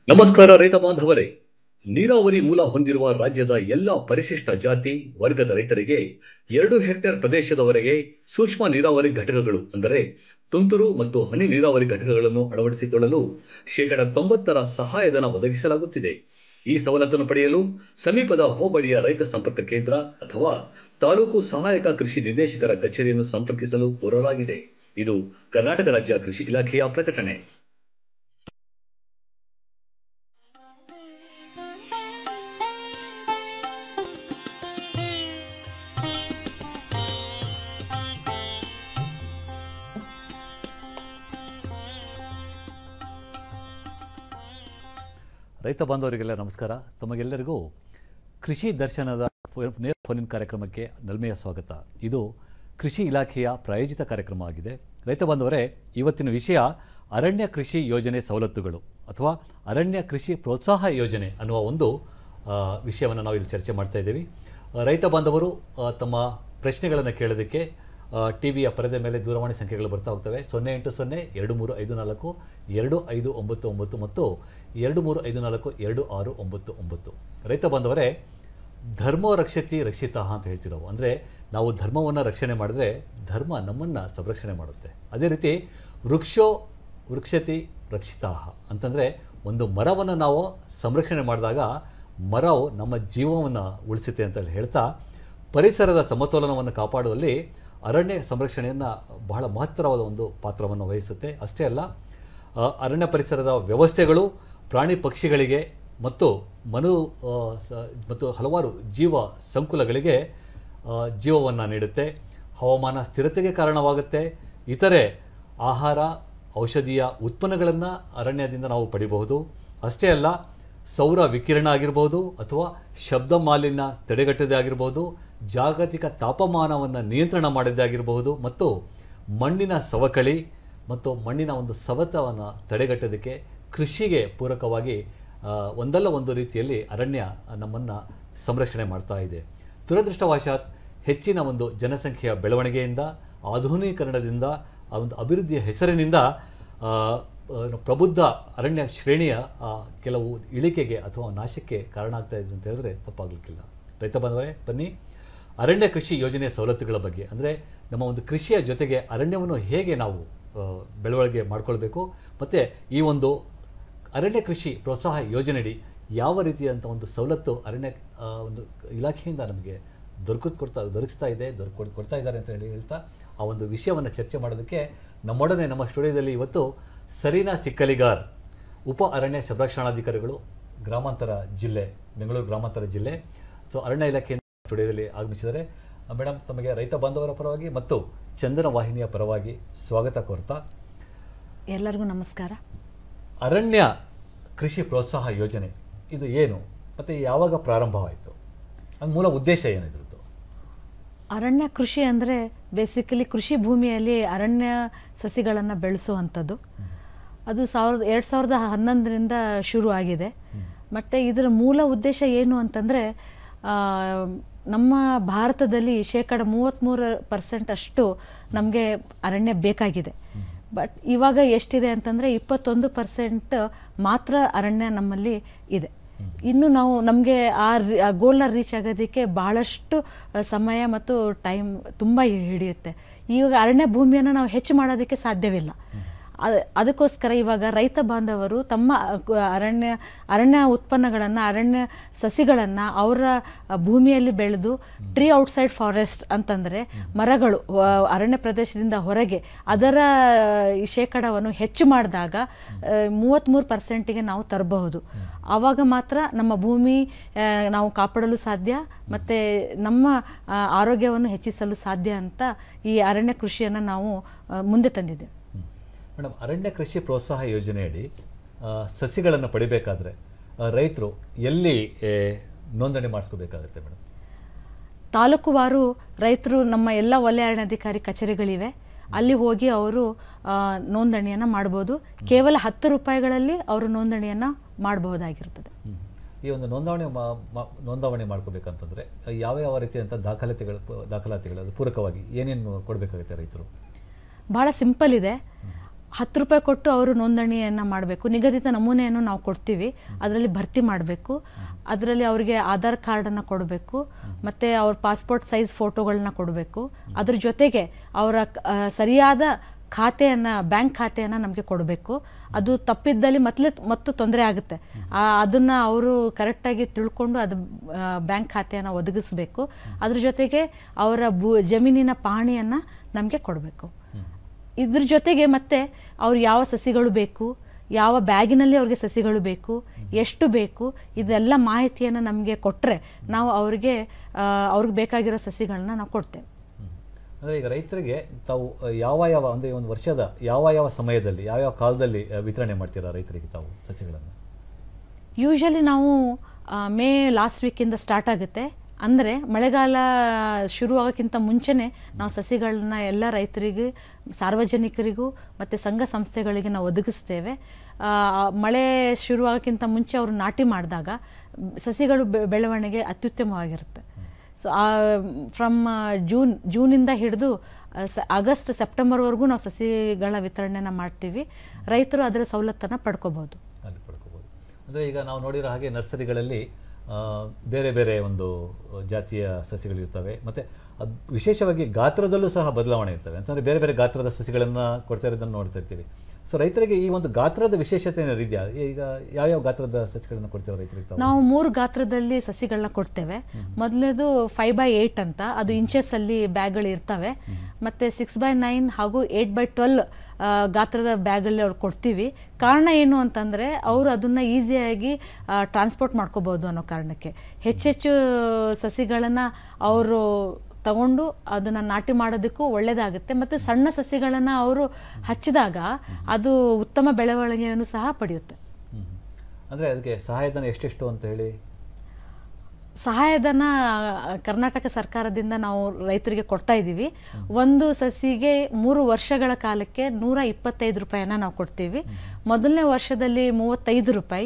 ನಮಸ್ಕಾರ ರೈತ ಬಾಂಧವರೇ. ನೀರಾವರಿ ಮೂಲ ಹೊಂದಿರುವ ರಾಜ್ಯದ ಎಲ್ಲ ಪರಿಶಿಷ್ಟ ಜಾತಿ ವರ್ಗದ ರೈತರಿಗೆ 2 ಹೆಕ್ಟೇರ್ ಪ್ರದೇಶದವರೆಗೆ ಸೂಕ್ಷ್ಮ ನೀರಾವರಿ ಘಟಕಗಳು ಅಂದರೆ ತುಂತುರು ಮತ್ತು ಹನಿ ನೀರಾವರಿ ಘಟಕಗಳನ್ನು ಅಳವಡಿಸಿಕೊಳ್ಳಲು ಶೇಕಡ 90ರ ಸಹಾಯಧನ ಒದಗಿಸಲಾಗುತ್ತಿದೆ. ಈ ಸವಲತ್ತನ್ನು ಪಡೆಯಲು ಸಮೀಪದ ಹೋಬಳಿಯ ರೈತ ಸಂಪರ್ಕ ಕೇಂದ್ರ ಅಥವಾ ತಾಲೂಕು ಸಹಾಯಕ ಕೃಷಿ ನಿರ್ದೇಶಕರ ಕಚೇರಿಯನ್ನು ಸಂಪರ್ಕಿಸಲು ಕೋರಲಾಗಿದೆ. ಇದು ಕರ್ನಾಟಕ ರಾಜ್ಯ ಕೃಷಿ ಇಲಾಖೆಯ ಪ್ರಕಟಣೆ. ರೈತ ಬಾಂಧವರಿಗೆಲ್ಲ ನಮಸ್ಕಾರ. ತಮಗೆಲ್ಲರಿಗೂ ಕೃಷಿ ದರ್ಶನದ ನೇರ ಫೋನ್ ಕಾರ್ಯಕ್ರಮಕ್ಕೆ ನಲ್ಮೆಯ ಸ್ವಾಗತ. ಇದು ಕೃಷಿ ಇಲಾಖೆಯ ಪ್ರಾಯೋಜಿತ ಕಾರ್ಯಕ್ರಮ ಆಗಿದೆ. ರೈತ ಬಾಂಧವರೇ, ಇವತ್ತಿನ ವಿಷಯ ಅರಣ್ಯ ಕೃಷಿ ಯೋಜನೆ ಸವಲತ್ತುಗಳು ಅಥವಾ ಅರಣ್ಯ ಕೃಷಿ ಪ್ರೋತ್ಸಾಹ ಯೋಜನೆ ಅನ್ನುವ ಒಂದು ವಿಷಯವನ್ನು ನಾವು ಇಲ್ಲಿ ಚರ್ಚೆ ಮಾಡ್ತಾ ಇದ್ದೀವಿ. ರೈತ ಬಾಂಧವರು ತಮ್ಮ ಪ್ರಶ್ನೆಗಳನ್ನು ಕೇಳೋದಕ್ಕೆ ಟಿವಿಯ ಪರದೆ ಮೇಲೆ ದೂರವಾಣಿ ಸಂಖ್ಯೆಗಳು ಬರ್ತಾ ಹೋಗ್ತವೆ. 080223522599 ಮತ್ತು 23542699. ರೈತ ಬಾಂಧವರೇ, ಧರ್ಮೋ ರಕ್ಷತಿ ರಕ್ಷಿತಃ ಅಂತ ಹೇಳ್ತೀವಿ ನಾವು. ಅಂದರೆ ನಾವು ಧರ್ಮವನ್ನು ರಕ್ಷಣೆ ಮಾಡಿದ್ರೆ ಧರ್ಮ ನಮ್ಮನ್ನು ಸಂರಕ್ಷಣೆ ಮಾಡುತ್ತೆ. ಅದೇ ರೀತಿ ವೃಕ್ಷೋ ವೃಕ್ಷತಿ ರಕ್ಷಿತಃ ಅಂತಂದರೆ ಒಂದು ಮರವನ್ನು ನಾವು ಸಂರಕ್ಷಣೆ ಮಾಡಿದಾಗ ಮರವು ನಮ್ಮ ಜೀವವನ್ನು ಉಳಿಸುತ್ತೆ ಅಂತ ಹೇಳ್ತಾ ಪರಿಸರದ ಸಮತೋಲನವನ್ನು ಕಾಪಾಡುವಲ್ಲಿ ಅರಣ್ಯ ಸಂರಕ್ಷಣೆಯನ್ನು ಬಹಳ ಮಹತ್ತರವಾದ ಒಂದು ಪಾತ್ರವನ್ನು ವಹಿಸುತ್ತೆ. ಅಷ್ಟೇ ಅಲ್ಲ, ಅರಣ್ಯ ಪರಿಸರದ ವ್ಯವಸ್ಥೆಗಳು ಪ್ರಾಣಿ ಪಕ್ಷಿಗಳಿಗೆ ಮತ್ತು ಮತ್ತು ಹಲವಾರು ಜೀವ ಸಂಕುಲಗಳಿಗೆ ಜೀವವನ್ನು ನೀಡುತ್ತೆ. ಹವಾಮಾನ ಸ್ಥಿರತೆಗೆ ಕಾರಣವಾಗುತ್ತೆ. ಇತರೆ ಆಹಾರ ಔಷಧೀಯ ಉತ್ಪನ್ನಗಳನ್ನು ಅರಣ್ಯದಿಂದ ನಾವು ಪಡಿಬಹುದು. ಅಷ್ಟೇ ಅಲ್ಲ, ಸೌರ ವಿಕಿರಣ ಆಗಿರ್ಬೋದು ಅಥವಾ ಶಬ್ದ ಮಾಲಿನ್ಯ ತಡೆಗಟ್ಟೋದೇ ಆಗಿರ್ಬೋದು, ಜಾಗತಿಕ ತಾಪಮಾನವನ್ನು ನಿಯಂತ್ರಣ ಮಾಡೋದೇ ಆಗಿರಬಹುದು ಮತ್ತು ಮಣ್ಣಿನ ಸವಕಳಿ ಮತ್ತು ಮಣ್ಣಿನ ಒಂದು ಸವೆತವನ್ನು ತಡೆಗಟ್ಟೋದಕ್ಕೆ ಕೃಷಿಗೆ ಪೂರಕವಾಗಿ ಒಂದಲ್ಲ ಒಂದು ರೀತಿಯಲ್ಲಿ ಅರಣ್ಯ ನಮ್ಮನ್ನು ಸಂರಕ್ಷಣೆ ಮಾಡ್ತಾ ಇದೆ. ದುರದೃಷ್ಟವಶಾತ್ ಹೆಚ್ಚಿನ ಒಂದು ಜನಸಂಖ್ಯೆಯ ಬೆಳವಣಿಗೆಯಿಂದ, ಆಧುನೀಕರಣದಿಂದ, ಆ ಒಂದು ಅಭಿವೃದ್ಧಿಯ ಹೆಸರಿನಿಂದ ಪ್ರಬುದ್ಧ ಅರಣ್ಯ ಶ್ರೇಣಿಯ ಕೆಲವು ಇಳಿಕೆಗೆ ಅಥವಾ ನಾಶಕ್ಕೆ ಕಾರಣ ಆಗ್ತಾ ಇದೆ ಅಂತ ಹೇಳಿದ್ರೆ ತಪ್ಪಾಗಲಿಕ್ಕಿಲ್ಲ. ರೈತ ಬಾಂಧವರೇ, ಬನ್ನಿ ಅರಣ್ಯ ಕೃಷಿ ಯೋಜನೆಯ ಸವಲತ್ತುಗಳ ಬಗ್ಗೆ, ಅಂದರೆ ನಮ್ಮ ಒಂದು ಕೃಷಿಯ ಜೊತೆಗೆ ಅರಣ್ಯವನ್ನು ಹೇಗೆ ನಾವು ಬೆಳವಣಿಗೆ ಮಾಡ್ಕೊಳ್ಬೇಕು ಮತ್ತು ಈ ಒಂದು ಅರಣ್ಯ ಕೃಷಿ ಪ್ರೋತ್ಸಾಹ ಯೋಜನೆಯಡಿ ಯಾವ ರೀತಿಯಂಥ ಒಂದು ಸವಲತ್ತು ಅರಣ್ಯ ಒಂದು ಇಲಾಖೆಯಿಂದ ನಮಗೆ ದೊರಕಿಸ್ತಾ ಇದ್ದಾರೆ ಅಂತ ಹೇಳ್ತಾ ಆ ಒಂದು ವಿಷಯವನ್ನು ಚರ್ಚೆ ಮಾಡೋದಕ್ಕೆ ನಮ್ಮೊಡನೆ ನಮ್ಮ ಸ್ಟುಡಿಯೋದಲ್ಲಿ ಇವತ್ತು ಸರೀನಾ ಸಿಕ್ಕಲಿಗಾರ್, ಉಪ ಅರಣ್ಯ ಸಂರಕ್ಷಣಾಧಿಕಾರಿಗಳು, ಗ್ರಾಮಾಂತರ ಜಿಲ್ಲೆ, ಬೆಂಗಳೂರು ಗ್ರಾಮಾಂತರ ಜಿಲ್ಲೆ, ಅರಣ್ಯ ಇಲಾಖೆಯಿಂದ ಸ್ಟುಡಿಯೋದಲ್ಲಿ ಆಗಮಿಸಿದ್ದಾರೆ. ಮೇಡಮ್, ತಮಗೆ ರೈತ ಬಾಂಧವರ ಪರವಾಗಿ ಮತ್ತು ಚಂದನ ವಾಹಿನಿಯ ಪರವಾಗಿ ಸ್ವಾಗತ ಕೋರ್ತಾ. ಎಲ್ಲರಿಗೂ ನಮಸ್ಕಾರ. ಅರಣ್ಯ ಕೃಷಿ ಪ್ರೋತ್ಸಾಹ ಯೋಜನೆ ಇದು ಏನು ಮತ್ತು ಯಾವಾಗ ಪ್ರಾರಂಭವಾಯಿತು, ಅದು ಮೂಲ ಉದ್ದೇಶ ಏನಿದ್ರದ್ದು? ಅರಣ್ಯ ಕೃಷಿ ಅಂದರೆ ಬೇಸಿಕಲಿ ಕೃಷಿ ಭೂಮಿಯಲ್ಲಿ ಅರಣ್ಯ ಸಸಿಗಳನ್ನು ಬೆಳೆಸುವಂಥದ್ದು. ಅದು 2011ರಿಂದ ಶುರು ಆಗಿದೆ. ಮತ್ತು ಇದರ ಮೂಲ ಉದ್ದೇಶ ಏನು ಅಂತಂದರೆ, ನಮ್ಮ ಭಾರತದಲ್ಲಿ 33% ಅಷ್ಟು ನಮಗೆ ಅರಣ್ಯ ಬೇಕಾಗಿದೆ. ಬಟ್ ಇವಾಗ ಎಷ್ಟಿದೆ ಅಂತಂದರೆ 21% ಮಾತ್ರ ಅರಣ್ಯ ನಮ್ಮಲ್ಲಿ ಇದೆ. ಇನ್ನು ನಾವು ನಮಗೆ ಆ ಗೋಲ್ನ ರೀಚ್ ಆಗೋದಕ್ಕೆ ಬಹಳಷ್ಟು ಸಮಯ ಮತ್ತು ಟೈಮ್ ತುಂಬ ಹಿಡಿಯುತ್ತೆ. ಇವಾಗ ಅರಣ್ಯ ಭೂಮಿಯನ್ನು ನಾವು ಹೆಚ್ಚು ಮಾಡೋದಕ್ಕೆ ಸಾಧ್ಯವಿಲ್ಲ. ಅದಕ್ಕೋಸ್ಕರ ಇವಾಗ ರೈತ ಬಾಂಧವರು ತಮ್ಮ ಅರಣ್ಯ ಉತ್ಪನ್ನಗಳನ್ನು, ಅರಣ್ಯ ಸಸಿಗಳನ್ನು ಅವರ ಭೂಮಿಯಲ್ಲಿ ಬೆಳೆದು ಟ್ರೀ ಔಟ್ಸೈಡ್ ಫಾರೆಸ್ಟ್ ಅಂತಂದರೆ ಮರಗಳು ಅರಣ್ಯ ಪ್ರದೇಶದಿಂದ ಹೊರಗೆ ಅದರ ಶೇಕಡವನ್ನು ಹೆಚ್ಚು ಮಾಡಿದಾಗ 33%ಗೆ ನಾವು ತರಬಹುದು. ಆವಾಗ ಮಾತ್ರ ನಮ್ಮ ಭೂಮಿ ನಾವು ಕಾಪಾಡಲು ಸಾಧ್ಯ ಮತ್ತು ನಮ್ಮ ಆರೋಗ್ಯವನ್ನು ಹೆಚ್ಚಿಸಲು ಸಾಧ್ಯ ಅಂತ ಈ ಅರಣ್ಯ ಕೃಷಿಯನ್ನು ನಾವು ಮುಂದೆ ತಂದಿದ್ದೇವೆ. ಮೇಡಮ್, ಅರಣ್ಯ ಕೃಷಿ ಪ್ರೋತ್ಸಾಹ ಯೋಜನೆಯಡಿ ಸಸಿಗಳನ್ನು ಪಡಿಬೇಕಾದ್ರೆ ರೈತರು ಎಲ್ಲಿ ನೋಂದಣಿ ಮಾಡಿಸ್ಕೋಬೇಕಾಗುತ್ತೆ ಮೇಡಮ್? ತಾಲೂಕುವಾರು ರೈತರು ನಮ್ಮ ಎಲ್ಲ ವಲಯ ಅರಣ್ಯಾಧಿಕಾರಿ ಕಚೇರಿಗಳಿವೆ, ಅಲ್ಲಿ ಹೋಗಿ ಅವರು ನೋಂದಣಿಯನ್ನು ಮಾಡ್ಬೋದು. ಕೇವಲ 10 ರೂಪಾಯಿಗಳಲ್ಲಿ ಅವರು ನೋಂದಣಿಯನ್ನು ಮಾಡಬಹುದಾಗಿರ್ತದೆ. ಈ ಒಂದು ನೋಂದಾವಣೆ ಮಾಡ್ಕೋಬೇಕಂತಂದರೆ ಯಾವ ರೀತಿಯಂಥ ದಾಖಲಾತಿಗಳು ಪೂರಕವಾಗಿ ಏನೇನು ಕೊಡಬೇಕಾಗುತ್ತೆ ರೈತರು? ಭಾಳ ಸಿಂಪಲ್ ಇದೆ. ₹10 ಕೊಟ್ಟು ಅವರು ನೋಂದಣಿಯನ್ನು ಮಾಡಬೇಕು. ನಿಗದಿತ ನಮೂನೆಯನ್ನು ನಾವು ಕೊಡ್ತೀವಿ, ಅದರಲ್ಲಿ ಭರ್ತಿ ಮಾಡಬೇಕು. ಅದರಲ್ಲಿ ಅವರಿಗೆ ಆಧಾರ್ ಕಾರ್ಡನ್ನು ಕೊಡಬೇಕು, ಮತ್ತು ಅವ್ರ ಪಾಸ್ಪೋರ್ಟ್ ಸೈಜ್ ಫೋಟೋಗಳನ್ನ ಕೊಡಬೇಕು. ಅದ್ರ ಜೊತೆಗೆ ಅವರ ಸರಿಯಾದ ಖಾತೆಯನ್ನು, ಬ್ಯಾಂಕ್ ಖಾತೆಯನ್ನು ನಮಗೆ ಕೊಡಬೇಕು. ಅದು ತಪ್ಪಿದ್ದಲ್ಲಿ ಮತ್ತು ತೊಂದರೆ ಆಗುತ್ತೆ. ಅದನ್ನು ಅವರು ಕರೆಕ್ಟಾಗಿ ತಿಳ್ಕೊಂಡು ಅದು ಬ್ಯಾಂಕ್ ಖಾತೆಯನ್ನು ಒದಗಿಸ್ಬೇಕು. ಅದ್ರ ಜೊತೆಗೆ ಅವರ ಜಮೀನಿನ ಪಹಣಿಯನ್ನು ನಮಗೆ ಕೊಡಬೇಕು. ಇದ್ರ ಜೊತೆಗೆ ಮತ್ತೆ ಅವ್ರು ಯಾವ ಸಸಿಗಳು ಬೇಕು, ಯಾವ ಬ್ಯಾಗಿನಲ್ಲಿ ಅವ್ರಿಗೆ ಸಸಿಗಳು ಬೇಕು, ಎಷ್ಟು ಬೇಕು, ಇದೆಲ್ಲ ಮಾಹಿತಿಯನ್ನು ನಮಗೆ ಕೊಟ್ಟರೆ ನಾವು ಅವ್ರಿಗೆ ಬೇಕಾಗಿರೋ ಸಸಿಗಳನ್ನ ನಾವು ಕೊಡ್ತೇವೆ. ಅಂದರೆ ಈಗ ರೈತರಿಗೆ ತಾವು ಯಾವ ಅಂದರೆ ಒಂದು ವರ್ಷದ ಯಾವ ಸಮಯದಲ್ಲಿ ಯಾವ ಕಾಲದಲ್ಲಿ ವಿತರಣೆ ಮಾಡ್ತೀರಾ ರೈತರಿಗೆ ತಾವು ಸಸಿಗಳನ್ನು? ಯೂಶಲಿ ನಾವು ಮೇ ಲಾಸ್ಟ್ ವೀಕಿಂದ ಸ್ಟಾರ್ಟ್ ಆಗುತ್ತೆ. ಅಂದರೆ ಮಳೆಗಾಲ ಶುರು ಆಗೋಕ್ಕಿಂತ ಮುಂಚೆನೇ ನಾವು ಸಸಿಗಳನ್ನ ಎಲ್ಲ ರೈತರಿಗೆ, ಸಾರ್ವಜನಿಕರಿಗೂ ಮತ್ತು ಸಂಘ ಸಂಸ್ಥೆಗಳಿಗೆ ನಾವು ಒದಗಿಸ್ತೇವೆ. ಮಳೆ ಶುರು ಆಗೋಕ್ಕಿಂತ ಮುಂಚೆ ಅವರು ನಾಟಿ ಮಾಡಿದಾಗ ಸಸಿಗಳು ಬೆಳವಣಿಗೆ ಅತ್ಯುತ್ತಮವಾಗಿರುತ್ತೆ. ಸೊ ಫ್ರಮ್ ಜೂನಿಂದ ಹಿಡಿದು ಆಗಸ್ಟ್ ಸೆಪ್ಟೆಂಬರ್ವರೆಗೂ ನಾವು ಸಸಿಗಳ ವಿತರಣೆನ ಮಾಡ್ತೀವಿ. ರೈತರು ಅದರ ಸವಲತ್ತನ್ನು ಪಡ್ಕೋಬೋದು. ಅಂದರೆ ಈಗ ನಾವು ನೋಡಿರೋ ಹಾಗೆ ನರ್ಸರಿಗಳಲ್ಲಿ ಬೇರೆ ಬೇರೆ ಒಂದು ಜಾತಿಯ ಸಸಿಗಳಿರ್ತವೆ, ಮತ್ತು ಅದು ವಿಶೇಷವಾಗಿ ಗಾತ್ರದಲ್ಲೂ ಸಹ ಬದಲಾವಣೆ ಇರ್ತವೆ. ಅಂತಂದರೆ ಬೇರೆ ಬೇರೆ ಗಾತ್ರದ ಸಸಿಗಳನ್ನು ಕೊಡ್ತಾ ಇರೋದನ್ನು ನೋಡ್ತಾ ಇರ್ತೀವಿ. ಸೊ ರೈತರಿಗೆ ಈ ಒಂದು ಗಾತ್ರದ ವಿಶೇಷತೆ ಏನಾದ್ರು ಇದೆಯಾ? ಈಗ ಯಾವ ಗಾತ್ರದ ಸಸಿಗಳನ್ನು ಕೊಡ್ತೇವೆ ರೈತರಿಗೆ? ನಾವು 3 ಗಾತ್ರದಲ್ಲಿ ಸಸಿಗಳನ್ನ ಕೊಡ್ತೇವೆ. ಮೊದಲನೇದು 5x8 ಅಂತ, ಅದು ಇಂಚಸ್ಸಲ್ಲಿ ಬ್ಯಾಗ್ಗಳು ಇರ್ತವೆ. ಮತ್ತು 6x9 ಹಾಗೂ 8x12 ಗಾತ್ರದ ಬ್ಯಾಗಲ್ಲಿ ಅವ್ರು ಕೊಡ್ತೀವಿ. ಕಾರಣ ಏನು ಅಂತಂದರೆ ಅವರು ಅದನ್ನು ಈಸಿಯಾಗಿ ಟ್ರಾನ್ಸ್ಪೋರ್ಟ್ ಮಾಡ್ಕೋಬೋದು ಅನ್ನೋ ಕಾರಣಕ್ಕೆ. ಹೆಚ್ಚೆಚ್ಚು ಸಸಿಗಳನ್ನು ಅವರು ತಗೊಂಡು ಅದನ್ನು ನಾಟಿ ಮಾಡೋದಕ್ಕೂ ಒಳ್ಳೆಯದಾಗುತ್ತೆ. ಮತ್ತು ಸಣ್ಣ ಸಸಿಗಳನ್ನು ಅವರು ಹಚ್ಚಿದಾಗ ಅದು ಉತ್ತಮ ಬೆಳವಣಿಗೆಯನ್ನು ಸಹ ಪಡೆಯುತ್ತೆ. ಅಂದರೆ ಅದಕ್ಕೆ ಸಹಾಯಧನ ಎಷ್ಟೆಷ್ಟು ಅಂತ ಹೇಳಿ? ಸಹಾಯಧನ ಕರ್ನಾಟಕ ಸರ್ಕಾರದಿಂದ ನಾವು ರೈತರಿಗೆ ಕೊಡ್ತಾ ಇದ್ದೀವಿ. ಒಂದು ಸಸಿಗೆ 3 ವರ್ಷಗಳ ಕಾಲಕ್ಕೆ ₹125 ನಾವು ಕೊಡ್ತೀವಿ. ಮೊದಲನೇ ವರ್ಷದಲ್ಲಿ ₹35,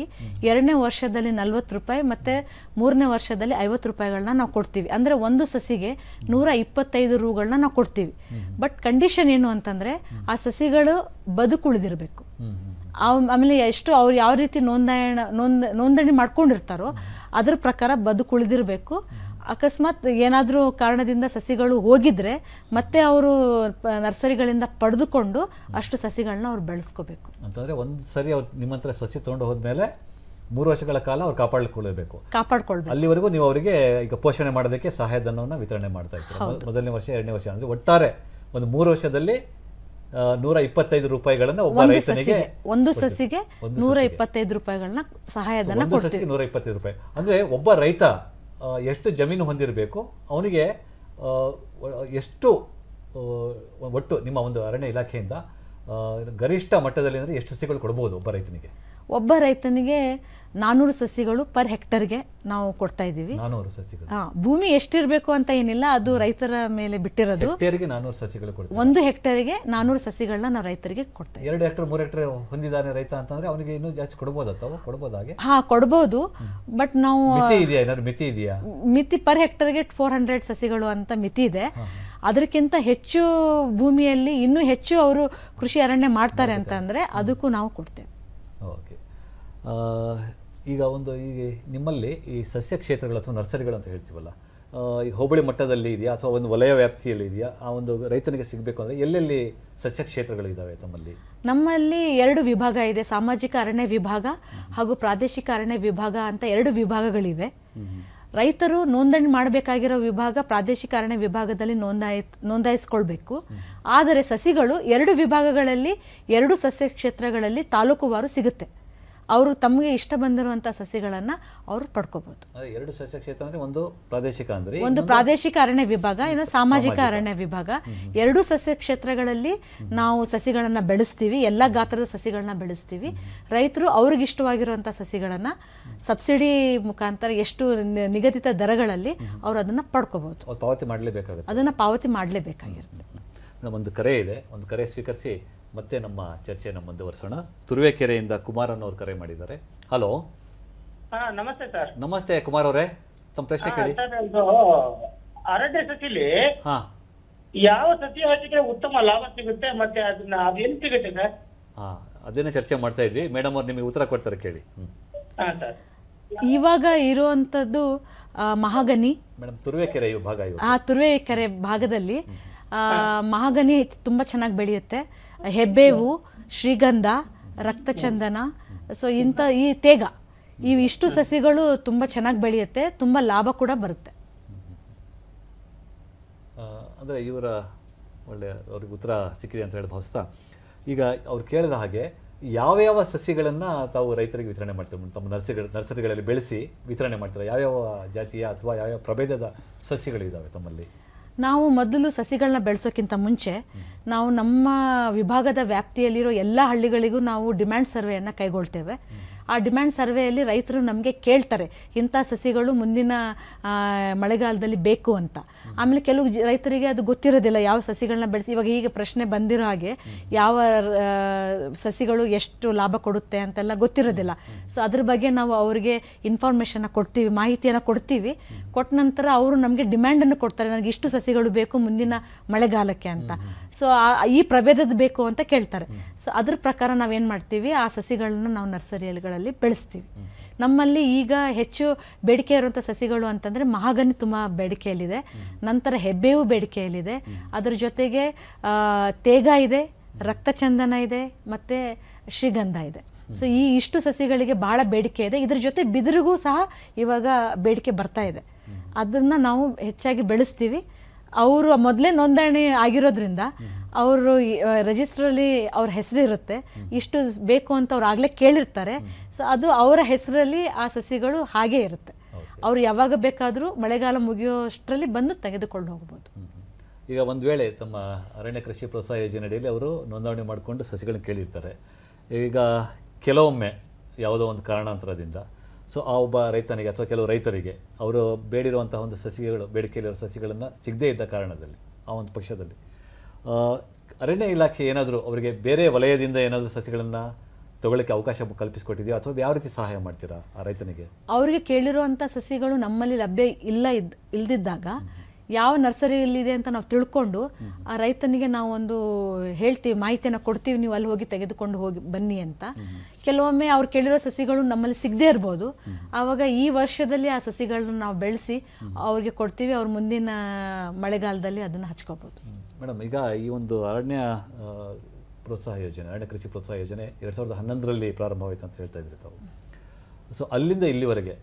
ಎರಡನೇ ವರ್ಷದಲ್ಲಿ ₹40 ಮತ್ತು ಮೂರನೇ ವರ್ಷದಲ್ಲಿ ₹50 ನಾವು ಕೊಡ್ತೀವಿ. ಅಂದರೆ ಒಂದು ಸಸಿಗೆ ₹125 ನಾವು ಕೊಡ್ತೀವಿ. ಬಟ್ ಕಂಡೀಷನ್ ಏನು ಅಂತಂದರೆ ಆ ಸಸಿಗಳು ಬದುಕುಳಿದಿರಬೇಕು. ಆಮೇಲೆ ಎಷ್ಟು ಅವ್ರು ಯಾವ ರೀತಿ ನೋಂದಣಿ ಮಾಡ್ಕೊಂಡಿರ್ತಾರೋ ಅದ್ರ ಪ್ರಕಾರ ಬದುಕುಳಿದಿರಬೇಕು. ಅಕಸ್ಮಾತ್ ಏನಾದರೂ ಕಾರಣದಿಂದ ಸಸಿಗಳು ಹೋಗಿದ್ರೆ ಮತ್ತೆ ಅವರು ನರ್ಸರಿಗಳಿಂದ ಪಡೆದುಕೊಂಡು ಅಷ್ಟು ಸಸಿಗಳನ್ನ ಅವ್ರು ಬೆಳೆಸ್ಕೋಬೇಕು. ಅಂತಂದರೆ ಒಂದು ಸರಿ ಅವ್ರು ನಿಮ್ಮ ಹತ್ರ ಸಸಿ ತೊಗೊಂಡು ಹೋದ್ಮೇಲೆ 3 ವರ್ಷಗಳ ಕಾಲ ಅವ್ರು ಕಾಪಾಡ್ಕೊಳ್ಬೇಕು. ಅಲ್ಲಿವರೆಗೂ ನೀವು ಅವರಿಗೆ ಈಗ ಪೋಷಣೆ ಮಾಡೋದಕ್ಕೆ ಸಹಾಯಧನವನ್ನು ವಿತರಣೆ ಮಾಡ್ತಾ ಇರ್ತೀವಿ. ಮೊದಲನೇ ವರ್ಷ, ಎರಡನೇ ವರ್ಷ, ಅಂದರೆ ಒಟ್ಟಾರೆ ಒಂದು 3 ವರ್ಷದಲ್ಲಿ ₹125 ಒಬ್ಬ ರೈತನಿಗೆ, ಒಂದು ಸಸಿಗೆ ₹125 ಸಹಾಯಧನ ಒಂದು ಸಸಿಗೆ ₹125. ಅಂದರೆ ಒಬ್ಬ ರೈತ ಎಷ್ಟು ಜಮೀನು ಹೊಂದಿರಬೇಕು, ಅವನಿಗೆ ಎಷ್ಟು ಒಟ್ಟು ನಿಮ್ಮ ಒಂದು ಅರಣ್ಯ ಇಲಾಖೆಯಿಂದ ಗರಿಷ್ಠ ಮಟ್ಟದಲ್ಲಿ ಅಂದರೆ ಎಷ್ಟು ಸಸಿಗಳು ಕೊಡ್ಬೋದು ಒಬ್ಬ ರೈತನಿಗೆ? ಒಬ್ಬ ರೈತನಿಗೆ 400 ಸಸಿಗಳು ಪರ್ ಹೆಕ್ಟರ್ಗೆ ನಾವು ಕೊಡ್ತಾ ಇದ್ದೀವಿ. 400 ಸಸಿಗಳು. ಭೂಮಿ ಎಷ್ಟಿರಬೇಕು ಅಂತ ಏನಿಲ್ಲ, ಅದು ರೈತರ ಮೇಲೆ ಬಿಟ್ಟಿರೋದು. ಹೆಕ್ಟೇರಿಗೆ 400 ಸಸಿಗಳು ಕೊಡ್ತೀವಿ. 1 ಹೆಕ್ಟೇರಿಗೆ 400 ಸಸಿಗಳನ್ನ ನಾವು ರೈತರಿಗೆ ಕೊಡ್ತಾ ಇದ್ದೀವಿ. 2 ಹೆಕ್ಟೇರ್ 3 ಹೆಕ್ಟೇರ್ ಹೊಂದಿದ್ದಾನೆ ರೈತ ಅಂತಂದ್ರೆ ಅವನಿಗೆ ಇನ್ನೂ ಜಾಸ್ತಿ ಕೊಡ್ಬೋದಾ? ಕೊಡ್ಬೋದು ಹಾಗೆ? ಕೊಡ್ಬೋದು. ಬಟ್ ನಾವು ಮಿತಿ ಇದೆಯಾ? ಏನಾದ್ರು ಮಿತಿ ಇದೆಯಾ? ಮಿತಿ ಪರ್ ಹೆಕ್ಟರ್ಗೆ 400 ಸಸಿಗಳು ಅಂತ ಮಿತಿ ಇದೆ. ಅದಕ್ಕಿಂತ ಹೆಚ್ಚು ಭೂಮಿಯಲ್ಲಿ ಇನ್ನೂ ಹೆಚ್ಚು ಅವರು ಕೃಷಿ ಅರಣ್ಯ ಮಾಡ್ತಾರೆ ಅಂತಂದ್ರೆ ಅದಕ್ಕೂ ನಾವು ಕೊಡ್ತೇವೆ. ಓಕೆ. ಈಗ ನಿಮ್ಮಲ್ಲಿ ಈ ಸಸ್ಯ ಕ್ಷೇತ್ರಗಳು ಅಥವಾ ನರ್ಸರಿಗಳು ಅಂತ ಹೇಳ್ತೀವಲ್ಲ, ಈ ಹೋಬಳಿ ಮಟ್ಟದಲ್ಲಿ ಇದೆಯಾ ಅಥವಾ ಒಂದು ವಲಯ ವ್ಯಾಪ್ತಿಯಲ್ಲಿ ಇದೆಯಾ? ಆ ಒಂದು ರೈತನಿಗೆ ಸಿಗಬೇಕು ಅಂದರೆ ಎಲ್ಲೆಲ್ಲಿ ಸಸ್ಯ ಕ್ಷೇತ್ರಗಳು ಇದ್ದಾವೆ ತಮ್ಮಲ್ಲಿ? ನಮ್ಮಲ್ಲಿ 2 ವಿಭಾಗ ಇದೆ. ಸಾಮಾಜಿಕ ಅರಣ್ಯ ವಿಭಾಗ ಹಾಗೂ ಪ್ರಾದೇಶಿಕ ಅರಣ್ಯ ವಿಭಾಗ ಅಂತ 2 ವಿಭಾಗಗಳಿವೆ. ರೈತರು ನೋಂದಣಿ ಮಾಡಬೇಕಾಗಿರೋ ವಿಭಾಗ ಪ್ರಾದೇಶಿಕ ಅರಣ್ಯ ವಿಭಾಗದಲ್ಲಿ ನೋಂದಾಯಿಸ್ಕೊಳ್ಬೇಕು. ಆದರೆ ಸಸಿಗಳು 2 ವಿಭಾಗಗಳಲ್ಲಿ 2 ಸಸ್ಯ ಕ್ಷೇತ್ರಗಳಲ್ಲಿ ತಾಲೂಕುವಾರು ಸಿಗುತ್ತೆ. ಅವರು ತಮಗೆ ಇಷ್ಟ ಬಂದಿರುವಂಥ ಸಸಿಗಳನ್ನು ಅವರು ಪಡ್ಕೋಬಹುದು. 2 ಸಸ್ಯ ಕ್ಷೇತ್ರ ಅಂದರೆ ಒಂದು ಪ್ರಾದೇಶಿಕ, ಅಂದರೆ ಒಂದು ಪ್ರಾದೇಶಿಕ ಅರಣ್ಯ ವಿಭಾಗ, ಇನ್ನು ಸಾಮಾಜಿಕ ಅರಣ್ಯ ವಿಭಾಗ. 2 ಸಸ್ಯ ಕ್ಷೇತ್ರಗಳಲ್ಲಿ ನಾವು ಸಸಿಗಳನ್ನು ಬೆಳೆಸ್ತೀವಿ. ಎಲ್ಲ ಗಾತ್ರದ ಸಸಿಗಳನ್ನ ಬೆಳೆಸ್ತೀವಿ. ರೈತರು ಅವ್ರಿಗೆ ಇಷ್ಟವಾಗಿರುವಂಥ ಸಸಿಗಳನ್ನು ಸಬ್ಸಿಡಿ ಮುಖಾಂತರ ಎಷ್ಟು ನಿಗದಿತ ದರಗಳಲ್ಲಿ ಅವರು ಅದನ್ನು ಪಡ್ಕೋಬಹುದು. ಪಾವತಿ ಮಾಡಲೇಬೇಕಾಗುತ್ತೆ. ಅದನ್ನು ಪಾವತಿ ಮಾಡಲೇಬೇಕಾಗಿರುತ್ತೆ. ಒಂದು ಕರೆ ಇದೆ, ಒಂದು ಕರೆ ಸ್ವೀಕರಿಸಿ ಮತ್ತೆ ನಮ್ಮ ಚರ್ಚೆಯನ್ನು ಮುಂದುವರಿಸೋಣ. ತುರುವೇಕೆರೆಯಿಂದ ಕುಮಾರ್ ಅನ್ನೋರು ಕರೆ ಮಾಡಿದ್ದಾರೆ. ಹಲೋ. ನಮಸ್ತೆ ಸರ್. ನಮಸ್ತೆ ಕುಮಾರ್ ಅವರೇ, ತಮ್ಮ ಪ್ರಶ್ನೆ ಕೇಳಿ. ಅರಣ್ಯ ಸಸಿಲಿ ಯಾವ ಸಸಿ ಹಾಕಿದ್ರೆ ಉತ್ತಮ ಲಾಭ ಸಿಗುತ್ತೆ, ಮತ್ತೆ ಅದನ್ನ ಅದೇನು ಸಿಗುತ್ತೆ ಸರ್? ಹಾಂ, ಅದನ್ನೇ ಚರ್ಚೆ ಮಾಡ್ತಾ ಇದ್ವಿ. ಮೇಡಮ್ ಅವ್ರು ನಿಮಗೆ ಉತ್ತರ ಕೊಡ್ತಾರೆ, ಕೇಳಿ. ಹಾ ಸರ್. ಇವಾಗ ಇರುವಂಥದ್ದು ಮಹಾಗನಿ. ಮೇಡಮ್, ತುರುವೇಕೆರೆ ಭಾಗ ಇವು. ಆ ತುರುವೇಕೆರೆ ಭಾಗದಲ್ಲಿ ಮಹಾಗನಿ ತುಂಬ ಚೆನ್ನಾಗಿ ಬೆಳೆಯುತ್ತೆ. ಹೆಬ್ಬೇವು, ಶ್ರೀಗಂಧ, ರಕ್ತಚಂದನ, ಸೊ ಈ ತೇಗ, ಇವಿಷ್ಟು ಸಸಿಗಳು ತುಂಬ ಚೆನ್ನಾಗಿ ಬೆಳೆಯುತ್ತೆ, ತುಂಬ ಲಾಭ ಕೂಡ ಬರುತ್ತೆ. ಅಂದರೆ ಇವರ ಒಳ್ಳೆ ಅವ್ರಿಗೆ ಉತ್ತರ ಸಿಕ್ಕಿದೆ ಅಂತ ಹೇಳಿ ಭಾವಿಸ್ತಾ, ಈಗ ಅವ್ರು ಕೇಳಿದ ಹಾಗೆ ಯಾವ್ಯಾವ ಸಸಿಗಳನ್ನು ತಾವು ರೈತರಿಗೆ ವಿತರಣೆ ಮಾಡ್ತೀವಿ, ತಮ್ಮ ನರ್ಸರಿಗಳಲ್ಲಿ ಬೆಳೆಸಿ ವಿತರಣೆ ಮಾಡ್ತಾರೆ? ಯಾವ್ಯಾವ ಜಾತಿಯ ಅಥವಾ ಯಾವ್ಯಾವ ಪ್ರಭೇದದ ಸಸಿಗಳಿದ್ದಾವೆ ತಮ್ಮಲ್ಲಿ? ನಾವು ಮೊದಲು ಸಸಿಗಳನ್ನ ಬೆಳೆಸೋಕ್ಕಿಂತ ಮುಂಚೆ ನಾವು ನಮ್ಮ ವಿಭಾಗದ ವ್ಯಾಪ್ತಿಯಲ್ಲಿರೋ ಎಲ್ಲ ಹಳ್ಳಿಗಳಿಗೂ ನಾವು ಡಿಮ್ಯಾಂಡ್ ಸರ್ವೆಯನ್ನು ಕೈಗೊಳ್ತೇವೆ. ಆ ಡಿಮ್ಯಾಂಡ್ ಸರ್ವೆಯಲ್ಲಿ ರೈತರು ನಮಗೆ ಕೇಳ್ತಾರೆ ಇಂಥ ಸಸಿಗಳು ಮುಂದಿನ ಮಳೆಗಾಲದಲ್ಲಿ ಬೇಕು ಅಂತ. ಆಮೇಲೆ ಕೆಲವು ರೈತರಿಗೆ ಅದು ಗೊತ್ತಿರೋದಿಲ್ಲ ಯಾವ ಸಸಿಗಳನ್ನ ಬೆಳೆಸಿ. ಇವಾಗ ಈಗ ಪ್ರಶ್ನೆ ಬಂದಿರೋ ಹಾಗೆ ಯಾವ ಸಸಿಗಳು ಎಷ್ಟು ಲಾಭ ಕೊಡುತ್ತೆ ಅಂತೆಲ್ಲ ಗೊತ್ತಿರೋದಿಲ್ಲ. ಸೊ ಅದ್ರ ಬಗ್ಗೆ ನಾವು ಅವರಿಗೆ ಇನ್ಫಾರ್ಮೇಷನ್ನ ಕೊಡ್ತೀವಿ, ಮಾಹಿತಿಯನ್ನು ಕೊಡ್ತೀವಿ. ಕೊಟ್ಟ ನಂತರ ಅವರು ನಮಗೆ ಡಿಮ್ಯಾಂಡನ್ನು ಕೊಡ್ತಾರೆ, ನನಗೆ ಇಷ್ಟು ಸಸಿಗಳು ಬೇಕು ಮುಂದಿನ ಮಳೆಗಾಲಕ್ಕೆ ಅಂತ. ಸೊ ಈ ಪ್ರಭೇದದ ಬೇಕು ಅಂತ ಕೇಳ್ತಾರೆ. ಸೊ ಅದ್ರ ಪ್ರಕಾರ ನಾವೇನು ಮಾಡ್ತೀವಿ, ಆ ಸಸಿಗಳನ್ನ ನಾವು ನರ್ಸರಿಗಳಲ್ಲಿ ಬೆಳೆಸ್ತೀವಿ. ನಮ್ಮಲ್ಲಿ ಈಗ ಹೆಚ್ಚು ಬೇಡಿಕೆ ಇರುವಂಥ ಸಸಿಗಳು ಅಂತಂದರೆ ಮಹಾಗನಿ ತುಂಬ ಬೇಡಿಕೆಯಲ್ಲಿದೆ, ನಂತರ ಹೆಬ್ಬೇವು ಬೇಡಿಕೆಯಲ್ಲಿದೆ, ಅದರ ಜೊತೆಗೆ ತೇಗ ಇದೆ, ರಕ್ತಚಂದನ ಇದೆ, ಮತ್ತು ಶ್ರೀಗಂಧ ಇದೆ. ಸೊ ಇಷ್ಟು ಸಸಿಗಳಿಗೆ ಭಾಳ ಬೇಡಿಕೆ ಇದೆ. ಇದ್ರ ಜೊತೆ ಬಿದಿರಿಗೂ ಸಹ ಇವಾಗ ಬೇಡಿಕೆ ಬರ್ತಾ ಇದೆ. ಅದನ್ನು ನಾವು ಹೆಚ್ಚಾಗಿ ಬೆಳೆಸ್ತೀವಿ. ಅವರು ಮೊದಲೇ ನೋಂದಣಿ ಆಗಿರೋದ್ರಿಂದ ಅವರು ರಿಜಿಸ್ಟ್ರಲ್ಲಿ ಅವ್ರ ಹೆಸರು ಇರುತ್ತೆ, ಇಷ್ಟು ಬೇಕು ಅಂತ ಅವ್ರು ಆಗಲೇ ಕೇಳಿರ್ತಾರೆ. ಸೊ ಅದು ಅವರ ಹೆಸರಲ್ಲಿ ಆ ಸಸಿಗಳು ಹಾಗೇ ಇರುತ್ತೆ. ಅವರು ಯಾವಾಗ ಬೇಕಾದರೂ ಮಳೆಗಾಲ ಮುಗಿಯೋಷ್ಟರಲ್ಲಿ ಬಂದು ತೆಗೆದುಕೊಂಡು ಹೋಗ್ಬೋದು. ಈಗ ಒಂದು ವೇಳೆ ತಮ್ಮ ಅರಣ್ಯ ಕೃಷಿ ಪ್ರೋತ್ಸಾಹ ಯೋಜನೆಯಲ್ಲಿ ಅವರು ನೋಂದಣಿ ಮಾಡಿಕೊಂಡು ಸಸಿಗಳನ್ನ ಕೇಳಿರ್ತಾರೆ. ಈಗ ಕೆಲವೊಮ್ಮೆ ಯಾವುದೋ ಒಂದು ಕಾರಣಾಂತರದಿಂದ ಸೊ ಆ ಒಬ್ಬ ರೈತನಿಗೆ ಅಥವಾ ಕೆಲವು ರೈತರಿಗೆ ಅವರು ಬೇಡಿರುವಂತಹ ಒಂದು ಸಸಿಗಳು, ಬೇಡಿಕೆಯಲ್ಲಿರೋ ಸಸಿಗಳನ್ನು ಸಿಗದೇ ಇದ್ದ ಕಾರಣದಲ್ಲಿ ಆ ಒಂದು ಪಕ್ಷದಲ್ಲಿ ಅರಣ್ಯ ಇಲಾಖೆ ಏನಾದರೂ ಅವರಿಗೆ ಬೇರೆ ವಲಯದಿಂದ ಏನಾದರೂ ಸಸಿಗಳನ್ನು ತಗೊಳ್ಳೋಕ್ಕೆ ಅವಕಾಶ ಕಲ್ಪಿಸಿಕೊಟ್ಟಿದೆಯಾ ಅಥವಾ ಯಾವ ರೀತಿ ಸಹಾಯ ಮಾಡ್ತೀರಾ ಆ ರೈತನಿಗೆ? ಅವರಿಗೆ ಕೇಳಿರುವಂಥ ಸಸಿಗಳು ನಮ್ಮಲ್ಲಿ ಲಭ್ಯ ಇಲ್ಲದಿದ್ದಾಗ ಯಾವ ನರ್ಸರಿಯಲ್ಲಿದೆ ಅಂತ ನಾವು ತಿಳ್ಕೊಂಡು ಆ ರೈತನಿಗೆ ನಾವು ಒಂದು ಹೇಳ್ತೀವಿ, ಮಾಹಿತಿಯನ್ನು ಕೊಡ್ತೀವಿ, ನೀವು ಅಲ್ಲಿ ಹೋಗಿ ತೆಗೆದುಕೊಂಡು ಹೋಗಿ ಬನ್ನಿ ಅಂತ. ಕೆಲವೊಮ್ಮೆ ಅವ್ರು ಕೇಳಿರೋ ಸಸಿಗಳು ನಮ್ಮಲ್ಲಿ ಸಿಗದೇ ಇರ್ಬೋದು. ಆವಾಗ ಈ ವರ್ಷದಲ್ಲಿ ಆ ಸಸಿಗಳನ್ನ ನಾವು ಬೆಳೆಸಿ ಅವ್ರಿಗೆ ಕೊಡ್ತೀವಿ, ಅವ್ರು ಮುಂದಿನ ಮಳೆಗಾಲದಲ್ಲಿ ಅದನ್ನು ಹಚ್ಕೋಬೋದು. ಮೇಡಮ್, ಈಗ ಈ ಒಂದು ಅರಣ್ಯ ಪ್ರೋತ್ಸಾಹ ಯೋಜನೆ, ಅರಣ್ಯ ಕೃಷಿ ಪ್ರೋತ್ಸಾಹ ಯೋಜನೆ 2011ರಲ್ಲಿ ಪ್ರಾರಂಭವಾಯಿತು ಅಂತ ಹೇಳ್ತಾ ಇದ್ರಿ ತಾವು. ಸೊ ಅಲ್ಲಿಂದ ಇಲ್ಲಿವರೆಗೆ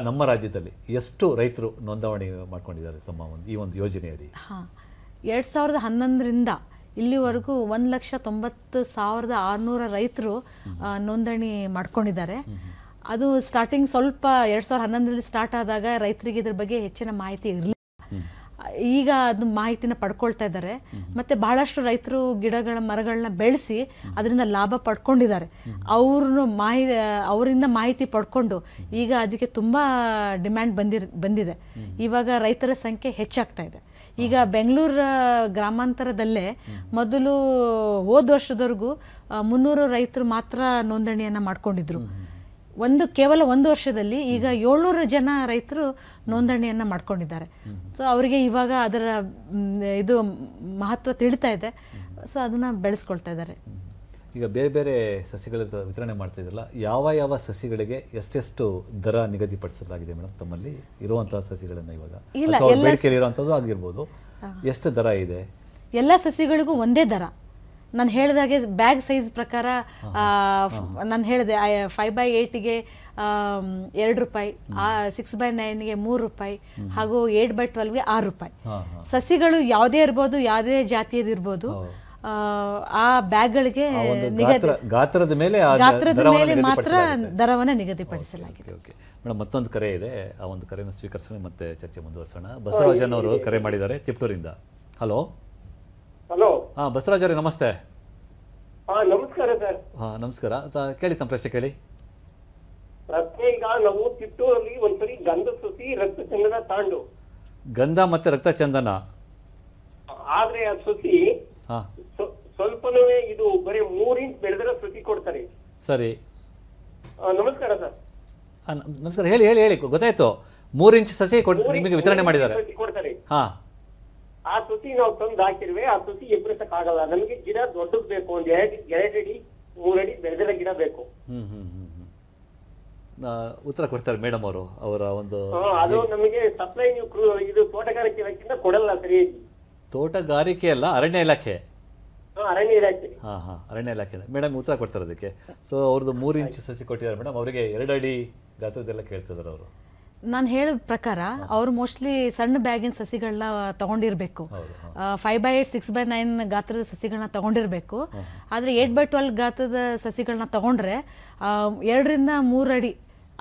ನಮ್ಮ ರಾಜ್ಯದಲ್ಲಿ ಎಷ್ಟು ರೈತರು ನೋಂದಣಿ ಮಾಡ್ಕೊಂಡಿದ್ದಾರೆ ತಮ್ಮ ಈ ಒಂದು ಯೋಜನೆಯಡಿ? 2011ರಿಂದ ಇಲ್ಲಿವರೆಗೂ 1,90,600 ರೈತರು ನೋಂದಣಿ ಮಾಡ್ಕೊಂಡಿದ್ದಾರೆ. ಅದು ಸ್ಟಾರ್ಟಿಂಗ್ ಸ್ವಲ್ಪ 2011ರಲ್ಲಿ ಸ್ಟಾರ್ಟ್ ಆದಾಗ ರೈತರಿಗೆ ಇದ್ರ ಬಗ್ಗೆ ಹೆಚ್ಚಿನ ಮಾಹಿತಿ ಇರಲಿಲ್ಲ. ಈಗ ಅದು ಮಾಹಿತಿನ ಪಡ್ಕೊಳ್ತಾ ಇದ್ದಾರೆ. ಮತ್ತು ಬಹಳಷ್ಟು ರೈತರು ಗಿಡಗಳ ಮರಗಳನ್ನ ಬೆಳೆಸಿ ಅದರಿಂದ ಲಾಭ ಪಡ್ಕೊಂಡಿದ್ದಾರೆ. ಅವರಿಂದ ಮಾಹಿತಿ ಪಡ್ಕೊಂಡು ಈಗ ಅದಕ್ಕೆ ತುಂಬ ಡಿಮ್ಯಾಂಡ್ ಬಂದಿದೆ. ಇವಾಗ ರೈತರ ಸಂಖ್ಯೆ ಹೆಚ್ಚಾಗ್ತಾ ಇದೆ. ಈಗ ಬೆಂಗಳೂರು ಗ್ರಾಮಾಂತರದಲ್ಲೇ ಮೊದಲು ಹೋದ ವರ್ಷದವರೆಗೂ 300 ರೈತರು ಮಾತ್ರ ನೋಂದಣಿಯನ್ನು ಮಾಡ್ಕೊಂಡಿದ್ರು. ಕೇವಲ ಒಂದು ವರ್ಷದಲ್ಲಿ ಈಗ 700 ಜನ ರೈತರು ನೋಂದಣಿಯನ್ನು ಮಾಡ್ಕೊಂಡಿದ್ದಾರೆ. ಸೊ ಅವರಿಗೆ ಇವಾಗ ಅದರ ಇದು ಮಹತ್ವ ತಿಳಿತಾ ಇದೆ. ಸೊ ಅದನ್ನು ಬೆಳೆಸ್ಕೊಳ್ತಾ ಇದ್ದಾರೆ. ಈಗ ಬೇರೆ ಬೇರೆ ಸಸಿಗಳ ವಿತರಣೆ ಮಾಡ್ತಾ ಇದ್ರಲ್ಲ, ಯಾವ ಯಾವ ಸಸಿಗಳಿಗೆ ಎಷ್ಟೆಷ್ಟು ದರ ನಿಗದಿಪಡಿಸಲಾಗಿದೆ ಮೇಡಮ್ ತಮ್ಮಲ್ಲಿ ಇರುವಂತಹ ಸಸಿಗಳನ್ನು? ಇವಾಗ ಬೇಡಿಕೆಯಲ್ಲಿ ಇರುವಂಥದ್ದು ಆಗಿರ್ಬೋದು, ಎಷ್ಟು ದರ ಇದೆ? ಎಲ್ಲ ಸಸಿಗಳಿಗೂ ಒಂದೇ ದರ. ನಾನು ಹೇಳಿದಾಗೆ ಬ್ಯಾಗ್ ಸೈಜ್ ಪ್ರಕಾರ ನಾನು ಹೇಳಿದೆ 5x8ಗೆ 2 ರೂಪಾಯಿ, 6x9ಗೆ 3 ರೂಪಾಯಿ, ಹಾಗೂ 8x12ಗೆ 6 ರೂಪಾಯಿ. ಸಸಿಗಳು ಯಾವುದೇ ಇರ್ಬೋದು, ಯಾವುದೇ ಜಾತಿಯದು ಇರ್ಬೋದು, ಆ ಬ್ಯಾಗ್ಗಳಿಗೆ ಗಾತ್ರದ ಮೇಲೆ ಮಾತ್ರ ದರವನ್ನು ನಿಗದಿಪಡಿಸಲಾಗಿದೆ. ಮೇಡಮ್, ಮತ್ತೊಂದು ಕರೆ ಇದೆ, ಆ ಒಂದು ಕರೆಯನ್ನು ಸ್ವೀಕರಿಸೋಣ ಮತ್ತೆ ಚರ್ಚೆ ಮುಂದುವರಿಸೋಣ. ಬಸವರಾಜನ್ ಅವರು ಕರೆ ಮಾಡಿದ್ದಾರೆ ತಿಪ್ಟೂರಿಂದ. ಹಲೋ. ಹಲೋ. ಬಸವರಾಜ್ ಅವರೇ ನಮಸ್ತೆ. ನಮಸ್ಕಾರ ಸರ್. ನಮಸ್ಕಾರ. ಕೇಳಿ ತಮ್ಮ ಪ್ರಶ್ನೆ ಕೇಳಿ. ಈಗ ನಾವು ತಿಪ್ಟೂರಲ್ಲಿ ಒಂದ್ಸರಿ ಗಂಧ ಸಸಿ ರಕ್ತಚಂದನ ತಾಂಡು, ಗಂಧ ಮತ್ತೆ ರಕ್ತಚಂದನ, ಆದ್ರೆ ಆ ಸಸಿ ಸ್ವಲ್ಪನೂ ಇದು ಬರೀ 3 ಇಂಚ್ ಬೆಳೆದ್ರೆ ಸಸಿ ಕೊಡ್ತಾರೆ. ಸರಿ. ನಮಸ್ಕಾರ ಸರ್. ನಮಸ್ಕಾರ. ಹೇಳಿ ಹೇಳಿ ಹೇಳಿ ಗೊತ್ತಾಯ್ತು. 3 ಇಂಚ್ ಸಸಿ ನಿಮಗೆ ವಿತರಣೆ ಮಾಡಿದ್ದಾರೆ. ಕೊಡ್ತಾರೆ. ಆ ಸಸಿ ನಾವು ತಂದು ಹಾಕಿರ್ವೆ, ಆ ಸಸಿ ಎಬ್ಬರಿಸಕ್ ಆಗಲ್ಲ. ನಮಗೆ ಗಿಡ ದೊಡ್ಡದ್ ಬೇಕು, ಒಂದ್ 2 ಅಡಿ 3 ಅಡಿ ಬೆಳೆದಿರೋ ಗಿಡ ಬೇಕು. ಉತ್ತರ ಕೊಡ್ತಾರೆ ಮೇಡಮ್ ಅವರು ಅವರ ಒಂದು. ಅದು ನಮಗೆ ಸಪ್ಲೈ ನೀವು ಇದು ತೋಟಗಾರಿಕೆ ಇಲಾಖೆಯಿಂದ ಕೊಡಲ್ಲ ಸರಿಯಾಗಿ. ತೋಟಗಾರಿಕೆ ಅಲ್ಲ, ಅರಣ್ಯ ಇಲಾಖೆ. ಅರಣ್ಯ ಇಲಾಖೆ. ಅರಣ್ಯ ಇಲಾಖೆ ಮೇಡಮ್ ಉತ್ತರ ಕೊಡ್ತಾರೆ ಅದಕ್ಕೆ. ಸೊ ಅವ್ರದ್ದು 3 ಇಂಚ್ ಸಸಿ ಕೊಟ್ಟಿದ್ದಾರೆ ಮೇಡಮ್, ಅವರಿಗೆ 2 ಅಡಿ ಗಾತ್ರದ್ದೆಲ್ಲ ಕೇಳ್ತಿದ್ದಾರೆ ಅವರು. ನಾನು ಹೇಳಿದ ಪ್ರಕಾರ ಅವರು ಮೋಸ್ಟ್ಲಿ ಸಣ್ಣ ಬ್ಯಾಗಿನ ಸಸಿಗಳನ್ನ ತಗೊಂಡಿರಬೇಕು. 5x8 6x9 ಗಾತ್ರದ ಸಸಿಗಳನ್ನ ತಗೊಂಡಿರಬೇಕು. ಆದರೆ 8x12 ಗಾತ್ರದ ಸಸಿಗಳನ್ನ ತಗೊಂಡ್ರೆ 2 ರಿಂದ 3 ಅಡಿ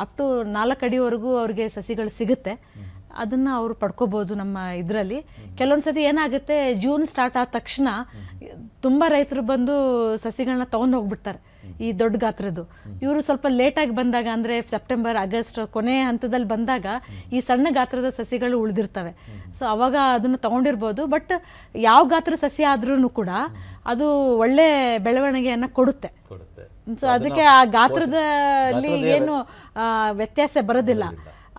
ಅಪ್ ಟು 4 ಅಡಿವರೆಗೂ ಅವ್ರಿಗೆ ಸಸಿಗಳು ಸಿಗುತ್ತೆ. ಅದನ್ನ ಅವರು ಪಡ್ಕೋಬಹುದು ನಮ್ಮ ಇದರಲ್ಲಿ. ಕೆಲವೊಂದ್ಸತಿ ಏನಾಗುತ್ತೆ, ಜೂನ್ ಸ್ಟಾರ್ಟ್ ಆದ ತಕ್ಷಣ ತುಂಬ ರೈತರು ಬಂದು ಸಸಿಗಳನ್ನ ತೊಗೊಂಡು ಹೋಗ್ಬಿಡ್ತಾರೆ ಈ ದೊಡ್ಡ ಗಾತ್ರದ್ದು. ಇವರು ಸ್ವಲ್ಪ ಲೇಟಾಗಿ ಬಂದಾಗ, ಅಂದರೆ ಸೆಪ್ಟೆಂಬರ್ ಆಗಸ್ಟ್ ಕೊನೆ ಹಂತದಲ್ಲಿ ಬಂದಾಗ ಈ ಸಣ್ಣ ಗಾತ್ರದ ಸಸಿಗಳು ಉಳಿದಿರ್ತವೆ. ಸೊ ಅವಾಗ ಅದನ್ನು ತೊಗೊಂಡಿರ್ಬೋದು. ಬಟ್ ಯಾವ ಗಾತ್ರ ಸಸಿ ಆದ್ರೂ ಕೂಡ ಅದು ಒಳ್ಳೆ ಬೆಳವಣಿಗೆಯನ್ನು ಕೊಡುತ್ತೆ. ಸೊ ಅದಕ್ಕೆ ಆ ಗಾತ್ರದಲ್ಲಿ ಏನು ವ್ಯತ್ಯಾಸ ಬರೋದಿಲ್ಲ.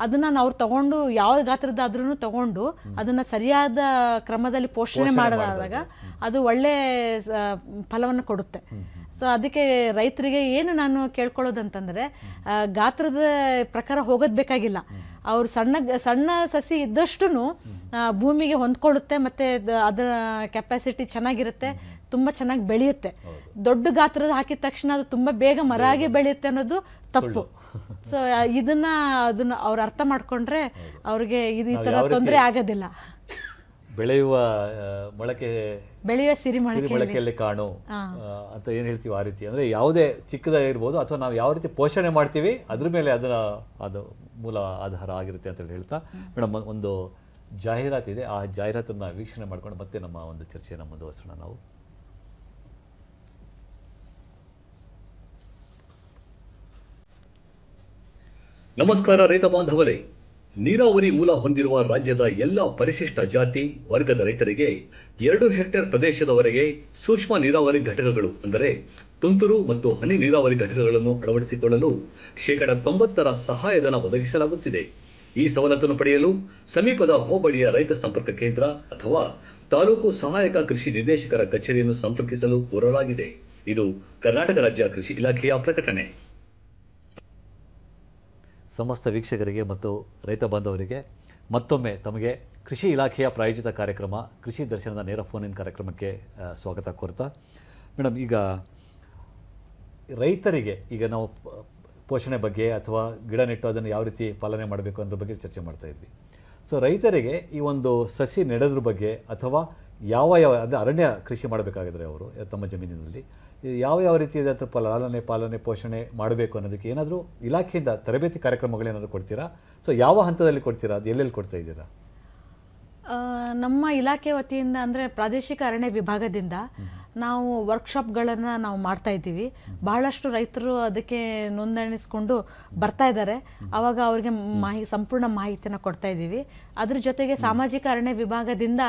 ಅದನ್ನ ನಾವು ತಗೊಂಡು ಯಾವ ಗಾತ್ರದಾದ್ರೂ ತಗೊಂಡು ಅದನ್ನ ಸರಿಯಾದ ಕ್ರಮದಲ್ಲಿ ಪೋಷಣೆ ಮಾಡೋದಾದಾಗ ಅದು ಒಳ್ಳೆ ಫಲವನ್ನು ಕೊಡುತ್ತೆ. ಸೊ ಅದಕ್ಕೆ ರೈತರಿಗೆ ಏನು ನಾನು ಕೇಳ್ಕೊಳ್ಳೋದಂತಂದರೆ, ಗಾತ್ರದ ಪ್ರಕಾರ ಹೋಗೋದು ಬೇಕಾಗಿಲ್ಲ. ಅವ್ರು ಸಣ್ಣ ಸಸಿ ಇದ್ದಷ್ಟು ಭೂಮಿಗೆ ಹೊಂದ್ಕೊಳ್ಳುತ್ತೆ, ಮತ್ತು ಅದರ ಕೆಪಾಸಿಟಿ ಚೆನ್ನಾಗಿರುತ್ತೆ, ತುಂಬ ಚೆನ್ನಾಗಿ ಬೆಳೆಯುತ್ತೆ. ದೊಡ್ಡ ಗಾತ್ರದ ಹಾಕಿದ ತಕ್ಷಣ ಅದು ತುಂಬ ಬೇಗ ಮರ ಆಗಿ ಬೆಳೆಯುತ್ತೆ ಅನ್ನೋದು ತಪ್ಪು. ಸೊ ಅದನ್ನ ಅವ್ರು ಅರ್ಥ ಮಾಡ್ಕೊಂಡ್ರೆ ಅವ್ರಿಗೆ ಈ ಥರ ತೊಂದರೆ ಆಗೋದಿಲ್ಲ. ಬೆಳೆಯುವ ಮೊಳಕೆ, ಬೆಳೆಯುವ ಮೊಳಕೆಯಲ್ಲಿ ಕಾಣು ಅಂತ ಏನು ಹೇಳ್ತೀವಿ ಆ ರೀತಿ. ಅಂದರೆ ಯಾವುದೇ ಚಿಕ್ಕದಾಗಿರ್ಬೋದು ಅಥವಾ ನಾವು ಯಾವ ರೀತಿ ಪೋಷಣೆ ಮಾಡ್ತೀವಿ ಅದ್ರ ಮೇಲೆ ಅದು ಮೂಲ ಆಧಾರ ಆಗಿರುತ್ತೆ ಅಂತ ಹೇಳ್ತಾ ಮೇಡಮ್, ಒಂದು ಜಾಹೀರಾತಿದೆ, ಆ ಜಾಹೀರಾತನ್ನು ವೀಕ್ಷಣೆ ಮಾಡ್ಕೊಂಡು ಮತ್ತೆ ನಮ್ಮ ಒಂದು ಚರ್ಚೆಯನ್ನು ಮುಂದುವರಿಸೋಣ ನಾವು. ನಮಸ್ಕಾರ ರೈತ ಬಾಂಧವರೇ. ನೀರಾವರಿ ಮೂಲ ಹೊಂದಿರುವ ರಾಜ್ಯದ ಎಲ್ಲ ಪರಿಶಿಷ್ಟ ಜಾತಿ ವರ್ಗದ ರೈತರಿಗೆ 2 ಹೆಕ್ಟೇರ್ ಪ್ರದೇಶದವರೆಗೆ ಸೂಕ್ಷ್ಮ ನೀರಾವರಿ ಘಟಕಗಳು, ಅಂದರೆ ತುಂತುರು ಮತ್ತು ಹನಿ ನೀರಾವರಿ ಘಟಕಗಳನ್ನು ಅಳವಡಿಸಿಕೊಳ್ಳಲು 90% ಸಹಾಯಧನ ಒದಗಿಸಲಾಗುತ್ತಿದೆ. ಈ ಸವಲತ್ತನ್ನು ಪಡೆಯಲು ಸಮೀಪದ ಹೋಬಳಿಯ ರೈತ ಸಂಪರ್ಕ ಕೇಂದ್ರ ಅಥವಾ ತಾಲೂಕು ಸಹಾಯಕ ಕೃಷಿ ನಿರ್ದೇಶಕರ ಕಚೇರಿಯನ್ನು ಸಂಪರ್ಕಿಸಲು ಕೋರಲಾಗಿದೆ. ಇದು ಕರ್ನಾಟಕ ರಾಜ್ಯ ಕೃಷಿ ಇಲಾಖೆಯ ಪ್ರಕಟಣೆ. ಸಮಸ್ತ ವೀಕ್ಷಕರಿಗೆ ಮತ್ತು ರೈತ ಬಾಂಧವರಿಗೆ ಮತ್ತೊಮ್ಮೆ ತಮಗೆ ಕೃಷಿ ಇಲಾಖೆಯ ಪ್ರಾಯೋಜಿತ ಕಾರ್ಯಕ್ರಮ ಕೃಷಿ ದರ್ಶನದ ನೇರ ಫೋನ್ ಇನ್ ಕಾರ್ಯಕ್ರಮಕ್ಕೆ ಸ್ವಾಗತ ಕೋರ್ತಾ. ಮೇಡಮ್, ಈಗ ರೈತರಿಗೆ ಈಗ ನಾವು ಪೋಷಣೆ ಬಗ್ಗೆ ಅಥವಾ ಗಿಡ ನೆಟ್ಟು ಅದನ್ನು ಯಾವ ರೀತಿ ಪಾಲನೆ ಮಾಡಬೇಕು ಅನ್ನೋದ್ರ ಬಗ್ಗೆ ಚರ್ಚೆ ಮಾಡ್ತಾ ಇದ್ವಿ. ಸೊ ರೈತರಿಗೆ ಈ ಒಂದು ಸಸಿ ನೆಡೋದ್ರ ಬಗ್ಗೆ ಅಥವಾ ಯಾವ ಅಂದರೆ ಅರಣ್ಯ ಕೃಷಿ ಮಾಡಬೇಕಾಗಿದ್ರೆ ಅವರು ತಮ್ಮ ಜಮೀನಿನಲ್ಲಿ ಯಾವ ರೀತಿಯಾದ ಪಾಲನೆ ಪೋಷಣೆ ಮಾಡಬೇಕು ಅನ್ನೋದಕ್ಕೆ ಏನಾದರೂ ಇಲಾಖೆಯಿಂದ ತರಬೇತಿ ಕಾರ್ಯಕ್ರಮಗಳೇನಾದರೂ ಕೊಡ್ತೀರಾ? ಸೊ ಯಾವ ಹಂತದಲ್ಲಿ ಕೊಡ್ತೀರಾ, ಅದು ಎಲ್ಲೆಲ್ಲಿ ಕೊಡ್ತಾ ಇದ್ದೀರಾ? ನಮ್ಮ ಇಲಾಖೆ ವತಿಯಿಂದ, ಅಂದರೆ ಪ್ರಾದೇಶಿಕ ಅರಣ್ಯ ವಿಭಾಗದಿಂದ ನಾವು ವರ್ಕ್ಶಾಪ್ಗಳನ್ನು ನಾವು ಮಾಡ್ತಾ ಇದ್ದೀವಿ. ಬಹಳಷ್ಟು ರೈತರು ಅದಕ್ಕೆ ನೋಂದಣಿಸ್ಕೊಂಡು ಬರ್ತಾ ಇದ್ದಾರೆ. ಆವಾಗ ಅವ್ರಿಗೆ ಸಂಪೂರ್ಣ ಮಾಹಿತಿಯನ್ನು ಕೊಡ್ತಾ ಇದ್ದೀವಿ. ಅದ್ರ ಜೊತೆಗೆ ಸಾಮಾಜಿಕ ಅರಣ್ಯ ವಿಭಾಗದಿಂದ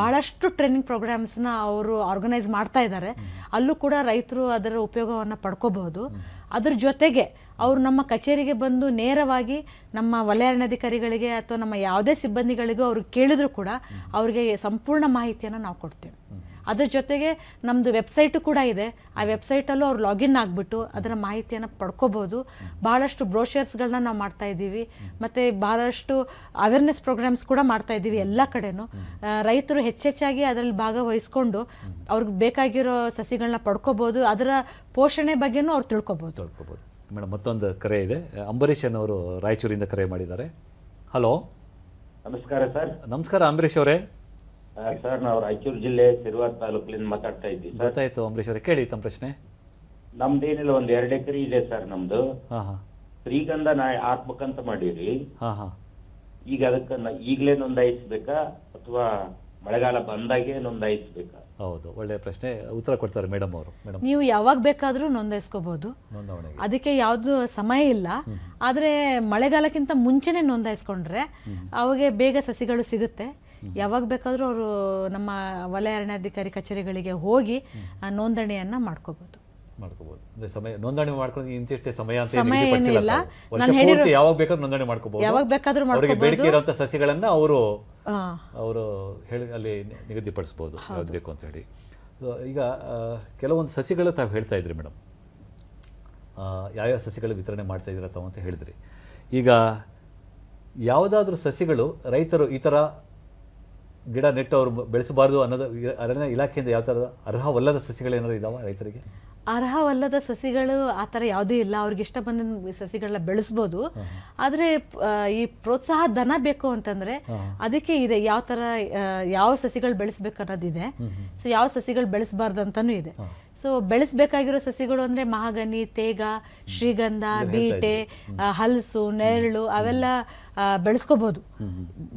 ಬಹಳಷ್ಟು ಟ್ರೈನಿಂಗ್ ಪ್ರೋಗ್ರಾಮ್ಸ್ನ ಅವರು ಆರ್ಗನೈಸ್ ಮಾಡ್ತಾ ಇದ್ದಾರೆ. ಅಲ್ಲೂ ಕೂಡ ರೈತರು ಅದರ ಉಪಯೋಗವನ್ನು ಪಡ್ಕೋಬಹುದು. ಅದ್ರ ಜೊತೆಗೆ ಅವರು ನಮ್ಮ ಕಚೇರಿಗೆ ಬಂದು ನೇರವಾಗಿ ನಮ್ಮ ವಲಯ ಅರಣ್ಯಾಧಿಕಾರಿಗಳಿಗೆ ಅಥವಾ ನಮ್ಮ ಯಾವುದೇ ಸಿಬ್ಬಂದಿಗಳಿಗೂ ಅವ್ರು ಕೇಳಿದ್ರು ಕೂಡ ಅವರಿಗೆ ಸಂಪೂರ್ಣ ಮಾಹಿತಿಯನ್ನು ನಾವು ಕೊಡ್ತೇವೆ. ಅದ್ರ ಜೊತೆಗೆ ನಮ್ಮದು ವೆಬ್ಸೈಟು ಕೂಡ ಇದೆ. ಆ ವೆಬ್ಸೈಟಲ್ಲೂ ಅವ್ರು ಲಾಗಿನ್ ಆಗಿಬಿಟ್ಟು ಅದರ ಮಾಹಿತಿಯನ್ನು ಪಡ್ಕೋಬೋದು. ಭಾಳಷ್ಟು ಬ್ರೋಷರ್ಸ್ಗಳನ್ನ ನಾವು ಮಾಡ್ತಾ ಇದ್ದೀವಿ, ಮತ್ತು ಭಾಳಷ್ಟು ಅವೇರ್ನೆಸ್ ಪ್ರೋಗ್ರಾಮ್ಸ್ ಕೂಡ ಮಾಡ್ತಾ ಇದ್ದೀವಿ ಎಲ್ಲ ಕಡೆನೂ. ರೈತರು ಹೆಚ್ಚೆಚ್ಚಾಗಿ ಅದರಲ್ಲಿ ಭಾಗವಹಿಸ್ಕೊಂಡು ಅವ್ರಿಗೆ ಬೇಕಾಗಿರೋ ಸಸಿಗಳನ್ನ ಪಡ್ಕೋಬೋದು, ಅದರ ಪೋಷಣೆ ಬಗ್ಗೆನೂ ಅವ್ರು ತಿಳ್ಕೊಬೋದು. ಮೇಡಮ್, ಮತ್ತೊಂದು ಕರೆ ಇದೆ. ಅಂಬರೀಷ್ ಅನ್ನೋರು ರಾಯಚೂರಿಂದ ಕರೆ ಮಾಡಿದ್ದಾರೆ. ಹಲೋ, ನಮಸ್ಕಾರ ಸರ್. ನಮಸ್ಕಾರ ಅಂಬರೀಷ್ ಅವರೇ. ಸರ್, ನಾವು ರಾಯಚೂರು ಜಿಲ್ಲೆ ಸಿರುವಾರ ತಾಲೂಕಿನಿಂದ ಮಾತಾಡ್ತಾ ಇದ್ದೀವಿ. ಗೊತ್ತಾಯ್ತು ಅಂಬರೀಷ್ ಅವರೇ, ಕೇಳಿ ತಮ್ಮ ಪ್ರಶ್ನೆ. ನಮ್ದೇನಿಲ್ಲ, ಒಂದು 2 ಎಕರೆ ಇದೆ ಸರ್ ನಮ್ದು. ಶ್ರೀಗಂಧ ಹಾಕ್ಬೇಕಂತ ಮಾಡೀರಿ. ಈಗ ಅದಕ್ಕೆ ಈಗಲೇ ನೋಂದಾಯಿಸ್ಬೇಕಾ ಅಥವಾ ಮಳೆಗಾಲ ಬಂದಾಗೆ ನೋಂದಾಯಿಸ್ಬೇಕಾ? ಹೌದು, ಒಳ್ಳೆಯ ಪ್ರಶ್ನೆ. ಉತ್ತರ ಕೊಡ್ತಾರೆ ಮೇಡಮ್ ಅವರು. ಮೇಡಮ್, ನೀವು ಯಾವಾಗ ಬೇಕಾದರೂ ನೋಂದಾಯಿಸ್ಕೋಬಹುದು, ಅದಕ್ಕೆ ಯಾವುದು ಸಮಯ ಇಲ್ಲ. ಆದರೆ ಮಳೆಗಾಲಕ್ಕಿಂತ ಮುಂಚೆನೆ ನೋಂದಾಯಿಸ್ಕೊಂಡ್ರೆ ಅವಾಗೆ ಬೇಗ ಸಸಿಗಳು ಸಿಗುತ್ತೆ. ಯಾವಾಗ ಬೇಕಾದರೂ ಅವರು ನಮ್ಮ ವಲಯ ಅರಣ್ಯಾಧಿಕಾರಿ ಕಚೇರಿಗಳಿಗೆ ಹೋಗಿ ನೋಂದಣಿಯನ್ನು ಮಾಡ್ಕೋಬಹುದು. ಅಂದ್ರೆ ಸಮಯ ನೋಂದಣಿ ಮಾಡ್ಕೊಂಡು ಇಂತಿಷ್ಟೇ ಸಮಯ ಅಂತ ಸಮಯ ಏನಿಲ್ಲ. ಯಾವಾಗ ಬೇಕಾದ್ರೂ ನೋಂದಣಿ ಮಾಡ್ಕೋಬಹುದು. ಯಾವಾಗ ಬೇಕಾದ್ರೂ ಅವರಿಗೆ ಬೇಡಿಕೆ ಇರುವಂತ ಸಸಿಗಳನ್ನ ಅವರು ಹೇಳಿ ಅಲ್ಲಿ ನಿಗದಿಪಡಿಸಬಹುದು ಯಾವ್ದು ಬೇಕು ಅಂತ ಹೇಳಿ. ಈಗ ಕೆಲವೊಂದು ಸಸಿಗಳು ತಾವು ಹೇಳ್ತಾ ಇದ್ರಿ ಮೇಡಮ್, ಯಾವ್ಯಾವ ಸಸಿಗಳು ವಿತರಣೆ ಮಾಡ್ತಾ ಇದ್ದೀರಾ ತಾವು ಅಂತ ಹೇಳಿದ್ರಿ. ಈಗ ಯಾವುದಾದ್ರೂ ಸಸಿಗಳು ರೈತರು ಈ ಥರ ಗಿಡ ನೆಟ್ಟು ಅವರು ಬೆಳೆಸಬಾರ್ದು ಅನ್ನೋದು ಅರಣ್ಯ ಇಲಾಖೆಯಿಂದ ಯಾವ ಥರದ ಅರ್ಹವಲ್ಲದ ಸಸಿಗಳೇನಾದ್ರು ಇದಾವ ರೈತರಿಗೆ? ಅರ್ಹವಲ್ಲದ ಸಸಿಗಳು ಆ ಥರ ಯಾವುದೂ ಇಲ್ಲ. ಅವ್ರಿಗೆ ಇಷ್ಟ ಬಂದ ಸಸಿಗಳನ್ನ ಬೆಳೆಸ್ಬೋದು. ಆದರೆ ಈ ಪ್ರೋತ್ಸಾಹ ಧನ ಬೇಕು ಅಂತಂದರೆ ಅದಕ್ಕೆ ಇದೆ, ಯಾವ ಥರ ಯಾವ ಸಸಿಗಳು ಬೆಳೆಸ್ಬೇಕು ಅನ್ನೋದಿದೆ. ಸೊ ಯಾವ ಸಸಿಗಳು ಬೆಳೆಸಬಾರ್ದು ಅಂತಲೂ ಇದೆ. ಸೊ ಬೆಳೆಸಬೇಕಾಗಿರೋ ಸಸಿಗಳು ಅಂದರೆ ಮಹಾಗನಿ, ತೇಗ, ಶ್ರೀಗಂಧ, ಬೀಟೆ, ಹಲಸು, ನೆರಳು ಅವೆಲ್ಲ ಬೆಳೆಸ್ಕೋಬೋದು.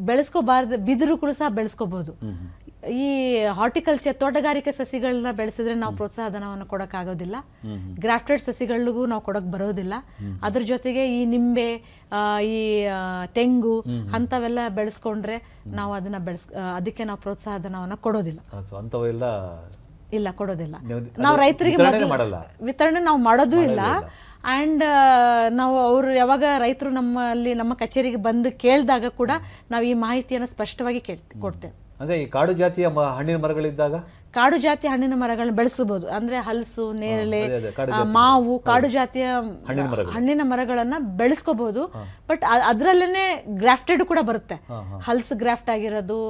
ಬೆಳೆಸ್ಕೋಬಾರ್ದು ಬಿದಿರು ಕೂಡ ಸಹ ಬೆಳೆಸ್ಕೋಬೋದು. ಈ ಹಾರ್ಟಿಕಲ್ಚರ್ ತೋಟಗಾರಿಕೆ ಸಸಿಗಳನ್ನ ಬೆಳೆಸಿದ್ರೆ ನಾವು ಪ್ರೋತ್ಸಾಹ ಧನವನ್ನು ಕೊಡೋಕ್ಕಾಗೋದಿಲ್ಲ. ಗ್ರಾಫ್ಟೆಡ್ ಸಸಿಗಳಿಗೂ ನಾವು ಕೊಡೋಕೆ ಬರೋದಿಲ್ಲ. ಅದ್ರ ಜೊತೆಗೆ ಈ ನಿಂಬೆ, ಈ ತೆಂಗು ಅಂಥವೆಲ್ಲ ಬೆಳೆಸ್ಕೊಂಡ್ರೆ ನಾವು ಅದನ್ನ ಅದಕ್ಕೆ ನಾವು ಪ್ರೋತ್ಸಾಹ ಧನವನ್ನು ಕೊಡೋದಿಲ್ಲ. ಇಲ್ಲ, ಕೊಡೋದಿಲ್ಲ. ನಾವು ರೈತರಿಗೆ ವಿತರಣೆ ನಾವು ಮಾಡೋದು ಇಲ್ಲ. ಆ್ಯಂಡ್ ನಾವು ಅವರು ಯಾವಾಗ ರೈತರು ನಮ್ಮ ಕಚೇರಿಗೆ ಬಂದು ಕೇಳಿದಾಗ ಕೂಡ ನಾವು ಈ ಮಾಹಿತಿಯನ್ನು ಸ್ಪಷ್ಟವಾಗಿ ಕೊಡ್ತೇವೆ. ಅಂದರೆ ಈ ಕಾಡು ಜಾತಿಯ ಹಣ್ಣಿನ ಮರಗಳಿದ್ದಾಗ ಕಾಡು ಜಾತಿ ಹಣ್ಣಿನ ಮರಗಳನ್ನ ಬೆಳೆಸಬಹುದು. ಅಂದ್ರೆ ಹಲಸು, ನೇರಳೆ, ಮಾವು, ಕಾಡು ಜಾತಿಯ ಹಣ್ಣಿನ ಮರಗಳನ್ನ ಬೆಳೆಸ್ಕೋಬಹುದು. ಬಟ್ ಅದ್ರಲ್ಲೇನೆ ಗ್ರಾಫ್ಟೆಡ್ ಕೂಡ ಬರುತ್ತೆ. ಹಲಸು ಗ್ರಾಫ್ಟ್ ಆಗಿರೋದು,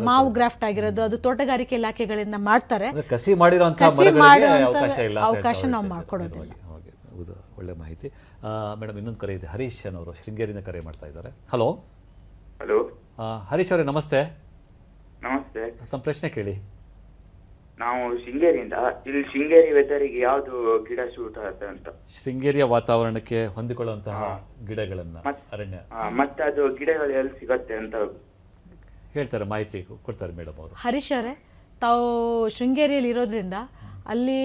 ಮಾವು ಗ್ರಾಫ್ಟ್ ಆಗಿರೋದು ಅದು ತೋಟಗಾರಿಕೆ ಇಲಾಖೆಗಳಿಂದ ಮಾಡ್ತಾರೆ. ಕಸಿ ಮಾಡುವಂತ ಅವಕಾಶ ನಾವು ಮಾಡ್ಕೊಡೋದಿಲ್ಲ. ಒಳ್ಳೆ ಮಾಹಿತಿ. ಮೇಡಮ್, ಇನ್ನೊಂದು ಕರೆ ಇದೆ. ಹರೀಶ್ ಅವರು ಶೃಂಗೇರಿಯಿಂದ ಕರೆ ಮಾಡ್ತಾ ಇದ್ದಾರೆ. ಹಲೋ ಹಲೋ ಹರೀಶ್ ಅವರೇ, ನಮಸ್ತೆ. ನಮಸ್ತೆ. some ಪ್ರಶ್ನೆ ಕೇಳಿ. ನಾವು ಶೃಂಗೇರಿಯಿಂದ, ಇಲ್ಲಿ ಶೃಂಗೇರಿ ವೆದರಿಗೆ ಯಾವುದು ಗಿಡ ಸೂಟ್ ಆಗುತ್ತೆ ಅಂತ? ಶೃಂಗೇರಿಯ ವಾತಾವರಣಕ್ಕೆ ಹೊಂದಿಕೊಳ್ಳುವಂತಹ ಗಿಡಗಳನ್ನ ಅರಣ್ಯ ಮತ್ತೆ ಅದು ಗಿಡಗಳು ಎಲ್ಲಿ ಸಿಗತ್ತೆ ಅಂತ ಹೇಳ್ತಾರೆ, ಮಾಹಿತಿ ಕೊಡ್ತಾರೆ ಮೇಡಮ್ ಅವರು. ಹರೀಶ್ ಅವರೇ, ತಾವು ಶೃಂಗೇರಿಯಲ್ಲಿ ಇರೋದ್ರಿಂದ ಅಲ್ಲಿ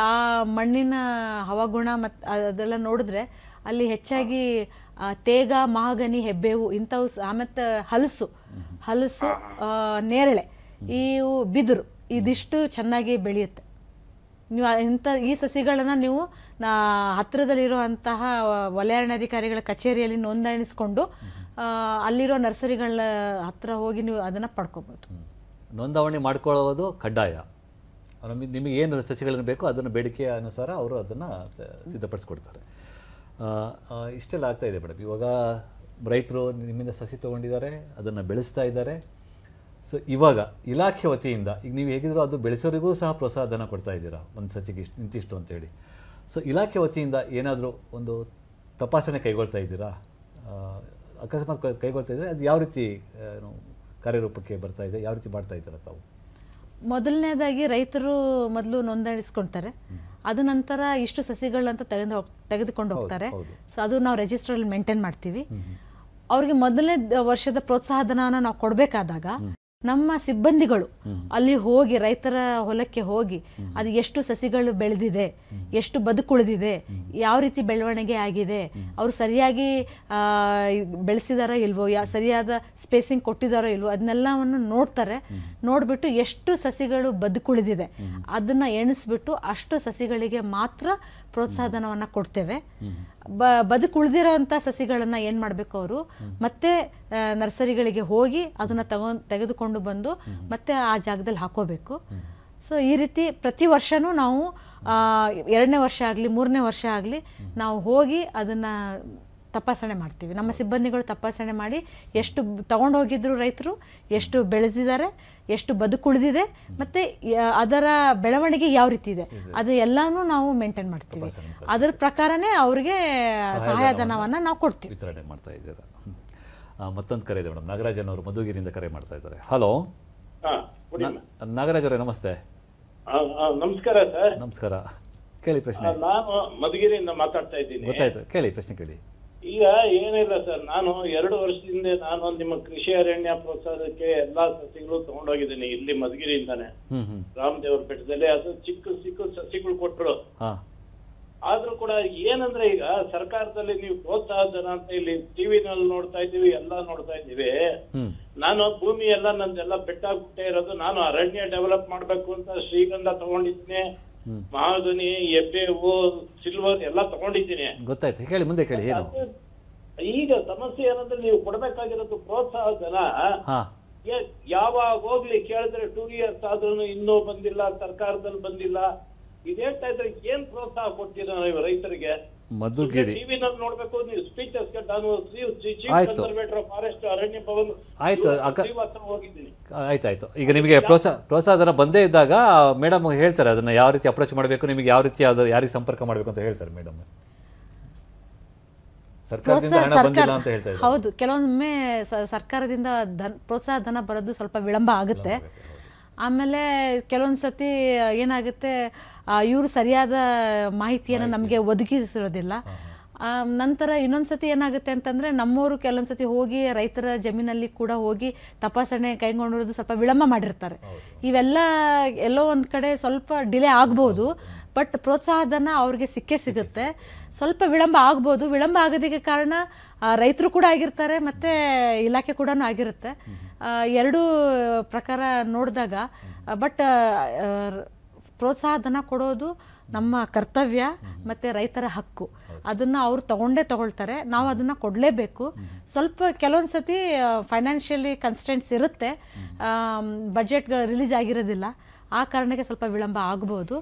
ಆ ಮಣ್ಣಿನ ಹವಾಗುಣ ಮತ್ತು ಅದೆಲ್ಲ ನೋಡಿದ್ರೆ ಅಲ್ಲಿ ಹೆಚ್ಚಾಗಿ ತೇಗ, ಮಹಾಗನಿ, ಹೆಬ್ಬೇವು ಇಂಥವು, ಆಮೇಲೆ ಹಲಸು, ನೇರಳೆ, ಇವು ಬಿದಿರು ಇದಿಷ್ಟು ಚೆನ್ನಾಗಿ ಬೆಳೆಯುತ್ತೆ. ನೀವು ಈ ಸಸಿಗಳನ್ನು ನೀವು ಹತ್ತಿರದಲ್ಲಿರುವಂತಹ ವಲಯ ಅರಣ್ಯಾಧಿಕಾರಿಗಳ ಕಚೇರಿಯಲ್ಲಿ ನೋಂದಾಯಿಸಿಕೊಂಡು ಅಲ್ಲಿರೋ ನರ್ಸರಿಗಳ ಹತ್ರ ಹೋಗಿ ನೀವು ಅದನ್ನು ಪಡ್ಕೋಬೋದು. ನೋಂದಾವಣಿ ಮಾಡ್ಕೊಳ್ಳೋದು ಕಡ್ಡಾಯ. ನಿಮಗೆ ಏನು ಸಸಿಗಳನ್ನು ಬೇಕೋ ಅದನ್ನು ಬೇಡಿಕೆಯ ಅನುಸಾರ ಅವರು ಅದನ್ನು ಸಿದ್ಧಪಡಿಸ್ಕೊಡ್ತಾರೆ. ಇಷ್ಟೆಲ್ಲ ಆಗ್ತಾ ಇದೆ ಮೇಡಮ್. ಇವಾಗ ರೈತರು ನಿಮ್ಮಿಂದ ಸಸಿ ತೊಗೊಂಡಿದ್ದಾರೆ, ಅದನ್ನು ಬೆಳೆಸ್ತಾ ಇದ್ದಾರೆ. ಸೊ ಇವಾಗ ಇಲಾಖೆ ವತಿಯಿಂದ ಈಗ ನೀವು ಹೇಗಿದ್ರು ಅದು ಬೆಳೆಸೋರಿಗೂ ಸಹ ಪ್ರೋತ್ಸಾಹ ಧನ ಕೊಡ್ತಾ ಇದ್ದೀರಾ, ಒಂದು ಸಸಿಗೆ ಇಂತಿಷ್ಟು ಅಂತೇಳಿ. ಸೊ ಇಲಾಖೆ ವತಿಯಿಂದ ಏನಾದರೂ ಒಂದು ತಪಾಸಣೆ ಕೈಗೊಳ್ತಾ ಇದ್ದೀರಾ? ಅಕಸ್ಮಾತ್ ಕೈಗೊಳ್ತಾ ಇದ್ದರೆ ಅದು ಯಾವ ರೀತಿ ಕಾರ್ಯರೂಪಕ್ಕೆ ಬರ್ತಾ ಇದೆ, ಯಾವ ರೀತಿ ಮಾಡ್ತಾ ಇದ್ದೀರಾ ತಾವು? ಮೊದಲನೇದಾಗಿ ರೈತರು ಮೊದಲು ನೋಂದಾಯಿಸ್ಕೊಳ್ತಾರೆ. ಅದ ನಂತರ ಇಷ್ಟು ಸಸಿಗಳಂತ ತೆಗೆದುಕೊಂಡು ಹೋಗ್ತಾರೆ. ಸೊ ಅದು ನಾವು ರಿಜಿಸ್ಟ್ರಲ್ಲಿ ಮೇಂಟೈನ್ ಮಾಡ್ತೀವಿ. ಅವ್ರಿಗೆ ಮೊದಲನೇ ವರ್ಷದ ಪ್ರೋತ್ಸಾಹ ಧನವನ್ನು ನಾವು ಕೊಡಬೇಕಾದಾಗ ನಮ್ಮ ಸಿಬ್ಬಂದಿಗಳು ಅಲ್ಲಿ ಹೋಗಿ ರೈತರ ಹೊಲಕ್ಕೆ ಹೋಗಿ ಅದು ಎಷ್ಟು ಸಸಿಗಳು ಬೆಳೆದಿದೆ, ಎಷ್ಟು ಬದುಕುಳಿದಿದೆ, ಯಾವ ರೀತಿ ಬೆಳವಣಿಗೆ ಆಗಿದೆ, ಅವರು ಸರಿಯಾಗಿ ಬೆಳೆಸಿದಾರೋ ಇಲ್ವೋ, ಸರಿಯಾದ ಸ್ಪೇಸಿಂಗ್ ಕೊಟ್ಟಿದಾರೋ ಇಲ್ವೋ ಅದನ್ನೆಲ್ಲವನ್ನು ನೋಡ್ತಾರೆ. ನೋಡ್ಬಿಟ್ಟು ಎಷ್ಟು ಸಸಿಗಳು ಬದುಕುಳಿದಿದೆ ಅದನ್ನ ಎಣಿಸ್ಬಿಟ್ಟು ಅಷ್ಟು ಸಸಿಗಳಿಗೆ ಮಾತ್ರ ಪ್ರೋತ್ಸಾಹಧನವನ್ನು ಕೊಡ್ತೇವೆ. ಬದುಕುಳಿದಿರೋಂಥ ಸಸಿಗಳನ್ನ ಏನು ಮಾಡಬೇಕು, ಅವರು ಮತ್ತೆ ನರ್ಸರಿಗಳಿಗೆ ಹೋಗಿ ಅದನ್ನ ತೆಗೆದುಕೊಂಡು ಬಂದು ಮತ್ತೆ ಆ ಜಾಗದಲ್ಲಿ ಹಾಕೋಬೇಕು. ಸೊ ಈ ರೀತಿ ಪ್ರತಿ ವರ್ಷನೂ ನಾವು 2ನೇ ವರ್ಷ ಆಗಲಿ 3ನೇ ವರ್ಷ ಆಗಲಿ ನಾವು ಹೋಗಿ ಅದನ್ನ ತಪಾಸಣೆ ಮಾಡ್ತೀವಿ. ನಮ್ಮ ಸಿಬ್ಬಂದಿಗಳು ತಪಾಸಣೆ ಮಾಡಿ ಎಷ್ಟು ತಗೊಂಡು ಹೋಗಿದ್ರು ರೈತರು, ಎಷ್ಟು ಬೆಳೆದಿದ್ದಾರೆ, ಎಷ್ಟು ಬದುಕುಳಿದಿದೆ, ಮತ್ತೆ ಅದರ ಬೆಳವಣಿಗೆ ಯಾವ ರೀತಿ ಇದೆ ಅದು ಎಲ್ಲಾನು ನಾವು ಮೇಂಟೈನ್ ಮಾಡ್ತೀವಿ. ಅದರ ಪ್ರಕಾರನೇ ಅವರಿಗೆ ಸಹಾಯಧನವನ್ನು ನಾವು ಕೊಡ್ತೀವಿ. ವಿತರಣೆ ಮಾಡ್ತಾ ಇದ್ದೀರಾ. ಮತ್ತೊಂದು ಕರೆ ಇದೆ ಮೇಡಮ್, ನಾಗರಾಜನ್ ಅವರು ಮಧುಗಿರಿಯಿಂದ ಕರೆ ಮಾಡ್ತಾ ಇದ್ದಾರೆ. ಹಲೋ ನಾಗರಾಜ್ ಅವರೇ, ನಮಸ್ತೆ. ನಮಸ್ಕಾರ ಸರ್. ನಮಸ್ಕಾರ, ಕೇಳಿ ಪ್ರಶ್ನೆ. ನಾನು ಮಧುಗಿರಿಯಿಂದ ಮಾತಾಡ್ತಾ ಇದ್ದೀನಿ. ಗೊತ್ತಾಯ್ತು, ಕೇಳಿ ಪ್ರಶ್ನೆ ಕೇಳಿ. ಈಗ ಏನಿಲ್ಲ ಸರ್, ನಾನು 2 ವರ್ಷದಿಂದ ನಾನು ನಿಮ್ಮ ಕೃಷಿ ಅರಣ್ಯ ಪ್ರೋತ್ಸಾಹಕ್ಕೆ ಎಲ್ಲಾ ಸಸಿಗಳು ತಗೊಂಡೋಗಿದ್ದೀನಿ ಇಲ್ಲಿ ಮಧುಗಿರಿಯಿಂದಾನೆ. ರಾಮದೇವ್ರ ಬೆಟ್ಟದಲ್ಲಿ ಅದು ಚಿಕ್ಕ ಸಸಿಗಳು ಕೊಟ್ರು. ಆದ್ರೂ ಕೂಡ ಏನಂದ್ರೆ ಈಗ ಸರ್ಕಾರದಲ್ಲಿ ನೀವು ಪ್ರೋತ್ಸಾಹ ಧನ ಅಂತ ಇಲ್ಲಿ ಟಿವಿನಲ್ಲಿ ನೋಡ್ತಾ ಇದ್ದೀವಿ, ಎಲ್ಲಾ ನೋಡ್ತಾ ಇದ್ದೀವಿ. ನಾನು ಭೂಮಿ ಎಲ್ಲ ನಂದೆಲ್ಲ ಬೆಟ್ಟ ಗುಡ್ಡೆ ಇರೋದು, ನಾನು ಅರಣ್ಯ ಡೆವಲಪ್ ಮಾಡ್ಬೇಕು ಅಂತ ಶ್ರೀಗಂಧ ತಗೊಂಡಿದ್ದೀನಿ, ಮಹಾಗನಿ, ಎಬ್ಬೇವು, ಸಿಲ್ವರ್ ಎಲ್ಲ ತಗೊಂಡಿದ್ದೀನಿ. ಗೊತ್ತಾಯ್ತು, ಹೇಳಿ ಮುಂದೆ ಕೇಳಿ. ಈಗ ಸಮಸ್ಯೆ ಏನಂದ್ರೆ ನೀವು ಕೊಡ್ಬೇಕಾಗಿರೋದು ಪ್ರೋತ್ಸಾಹ ಧನ ಯಾವಾಗ ಹೋಗ್ಲಿ ಕೇಳಿದ್ರೆ 2 years ಆದ್ರೂ ಇನ್ನೂ ಬಂದಿಲ್ಲ, ಸರ್ಕಾರದಲ್ಲಿ ಬಂದಿಲ್ಲ. ಇದೇ ಇದ್ರೆ ಏನ್ ಪ್ರೋತ್ಸಾಹ ಕೊಡ್ತೀರ ನೀವು ರೈತರಿಗೆ? ಮಧುಗಿರಿ ಟಿವಿನಲ್ಲಿ ನೋಡ್ಬೇಕು ನೀವು ಸ್ಪೀಚಸ್. ನಾನು ಚೀಫ್ ಆಯ್ತು. ಕನ್ಸರ್ವೇಟರ್ ಫಾರೆಸ್ಟ್ ಅರಣ್ಯ ಭವನ್ ಆಯ್ತು ಹೋಗಿದ್ದೀನಿ. ಆಯ್ತಾಯ್ತು. ಈಗ ನಿಮಗೆ ಪ್ರೋತ್ಸಾಹಧನ ಬಂದೇ ಇದ್ದಾಗ ಮೇಡಮ್ ಹೇಳ್ತಾರೆ ಅದನ್ನು ಯಾವ ರೀತಿ ಅಪ್ರೋಚ್ ಮಾಡಬೇಕು, ನಿಮಗೆ ಯಾವ ರೀತಿ ಅದು ಯಾರಿಗೆ ಸಂಪರ್ಕ ಮಾಡಬೇಕು ಅಂತ ಹೇಳ್ತಾರೆ ಮೇಡಮ್. ಸರ್ಕಾರದಿಂದ ಹಣ ಬಂದಿಲ್ಲ ಅಂತ ಹೇಳ್ತಾ ಇದ್ದಾರೆ. ಹೌದು, ಕೆಲವೊಮ್ಮೆ ಸರ್ಕಾರದಿಂದ ಪ್ರೋತ್ಸಾಹ ಧನ ಬರೋದು ಸ್ವಲ್ಪ ವಿಳಂಬ ಆಗುತ್ತೆ. ಆಮೇಲೆ ಕೆಲವೊಂದು ಸತಿ ಏನಾಗುತ್ತೆ, ಇವರು ಸರಿಯಾದ ಮಾಹಿತಿಯನ್ನು ನಮಗೆ ಒದಗಿಸಿರೋದಿಲ್ಲ. ನಂತರ ಇನ್ನೊಂದು ಸತಿ ಏನಾಗುತ್ತೆ ಅಂತಂದರೆ, ನಮ್ಮವರು ಕೆಲವೊಂದು ಸತಿ ಹೋಗಿ ರೈತರ ಜಮೀನಲ್ಲಿ ಕೂಡ ಹೋಗಿ ತಪಾಸಣೆ ಕೈಗೊಂಡಿರೋದು ಸ್ವಲ್ಪ ವಿಳಂಬ ಮಾಡಿರ್ತಾರೆ. ಇವೆಲ್ಲ ಎಲ್ಲೋ ಒಂದು ಕಡೆ ಸ್ವಲ್ಪ ಡಿಲೇ ಆಗ್ಬೋದು, ಬಟ್ ಪ್ರೋತ್ಸಾಹಧನ ಅವ್ರಿಗೆ ಸಿಗುತ್ತೆ. ಸ್ವಲ್ಪ ವಿಳಂಬ ಆಗ್ಬೋದು. ವಿಳಂಬ ಆಗೋದಕ್ಕೆ ಕಾರಣ ರೈತರು ಕೂಡ ಆಗಿರ್ತಾರೆ ಮತ್ತು ಇಲಾಖೆ ಕೂಡ ಆಗಿರುತ್ತೆ. ಎರಡೂ ಪ್ರಕಾರ ನೋಡಿದಾಗ ಬಟ್ ಪ್ರೋತ್ಸಾಹಧನ ಕೊಡೋದು ನಮ್ಮ ಕರ್ತವ್ಯ ಮತ್ತು ರೈತರ ಹಕ್ಕು. ಅದನ್ನು ಅವ್ರು ತಗೊಳ್ತಾರೆ, ನಾವು ಅದನ್ನು ಕೊಡಲೇಬೇಕು. ಸ್ವಲ್ಪ ಕೆಲವೊಂದು ಸತಿ ಫೈನಾನ್ಷಿಯಲಿ ಕನ್ಸ್ಟೆಂಟ್ಸ್ ಇರುತ್ತೆ, ಬಜೆಟ್ಗಳು ರಿಲೀಸ್ ಆಗಿರೋದಿಲ್ಲ. ಆ ಕಾರಣಕ್ಕೆ ಸ್ವಲ್ಪ ವಿಳಂಬ ಆಗ್ಬೋದು.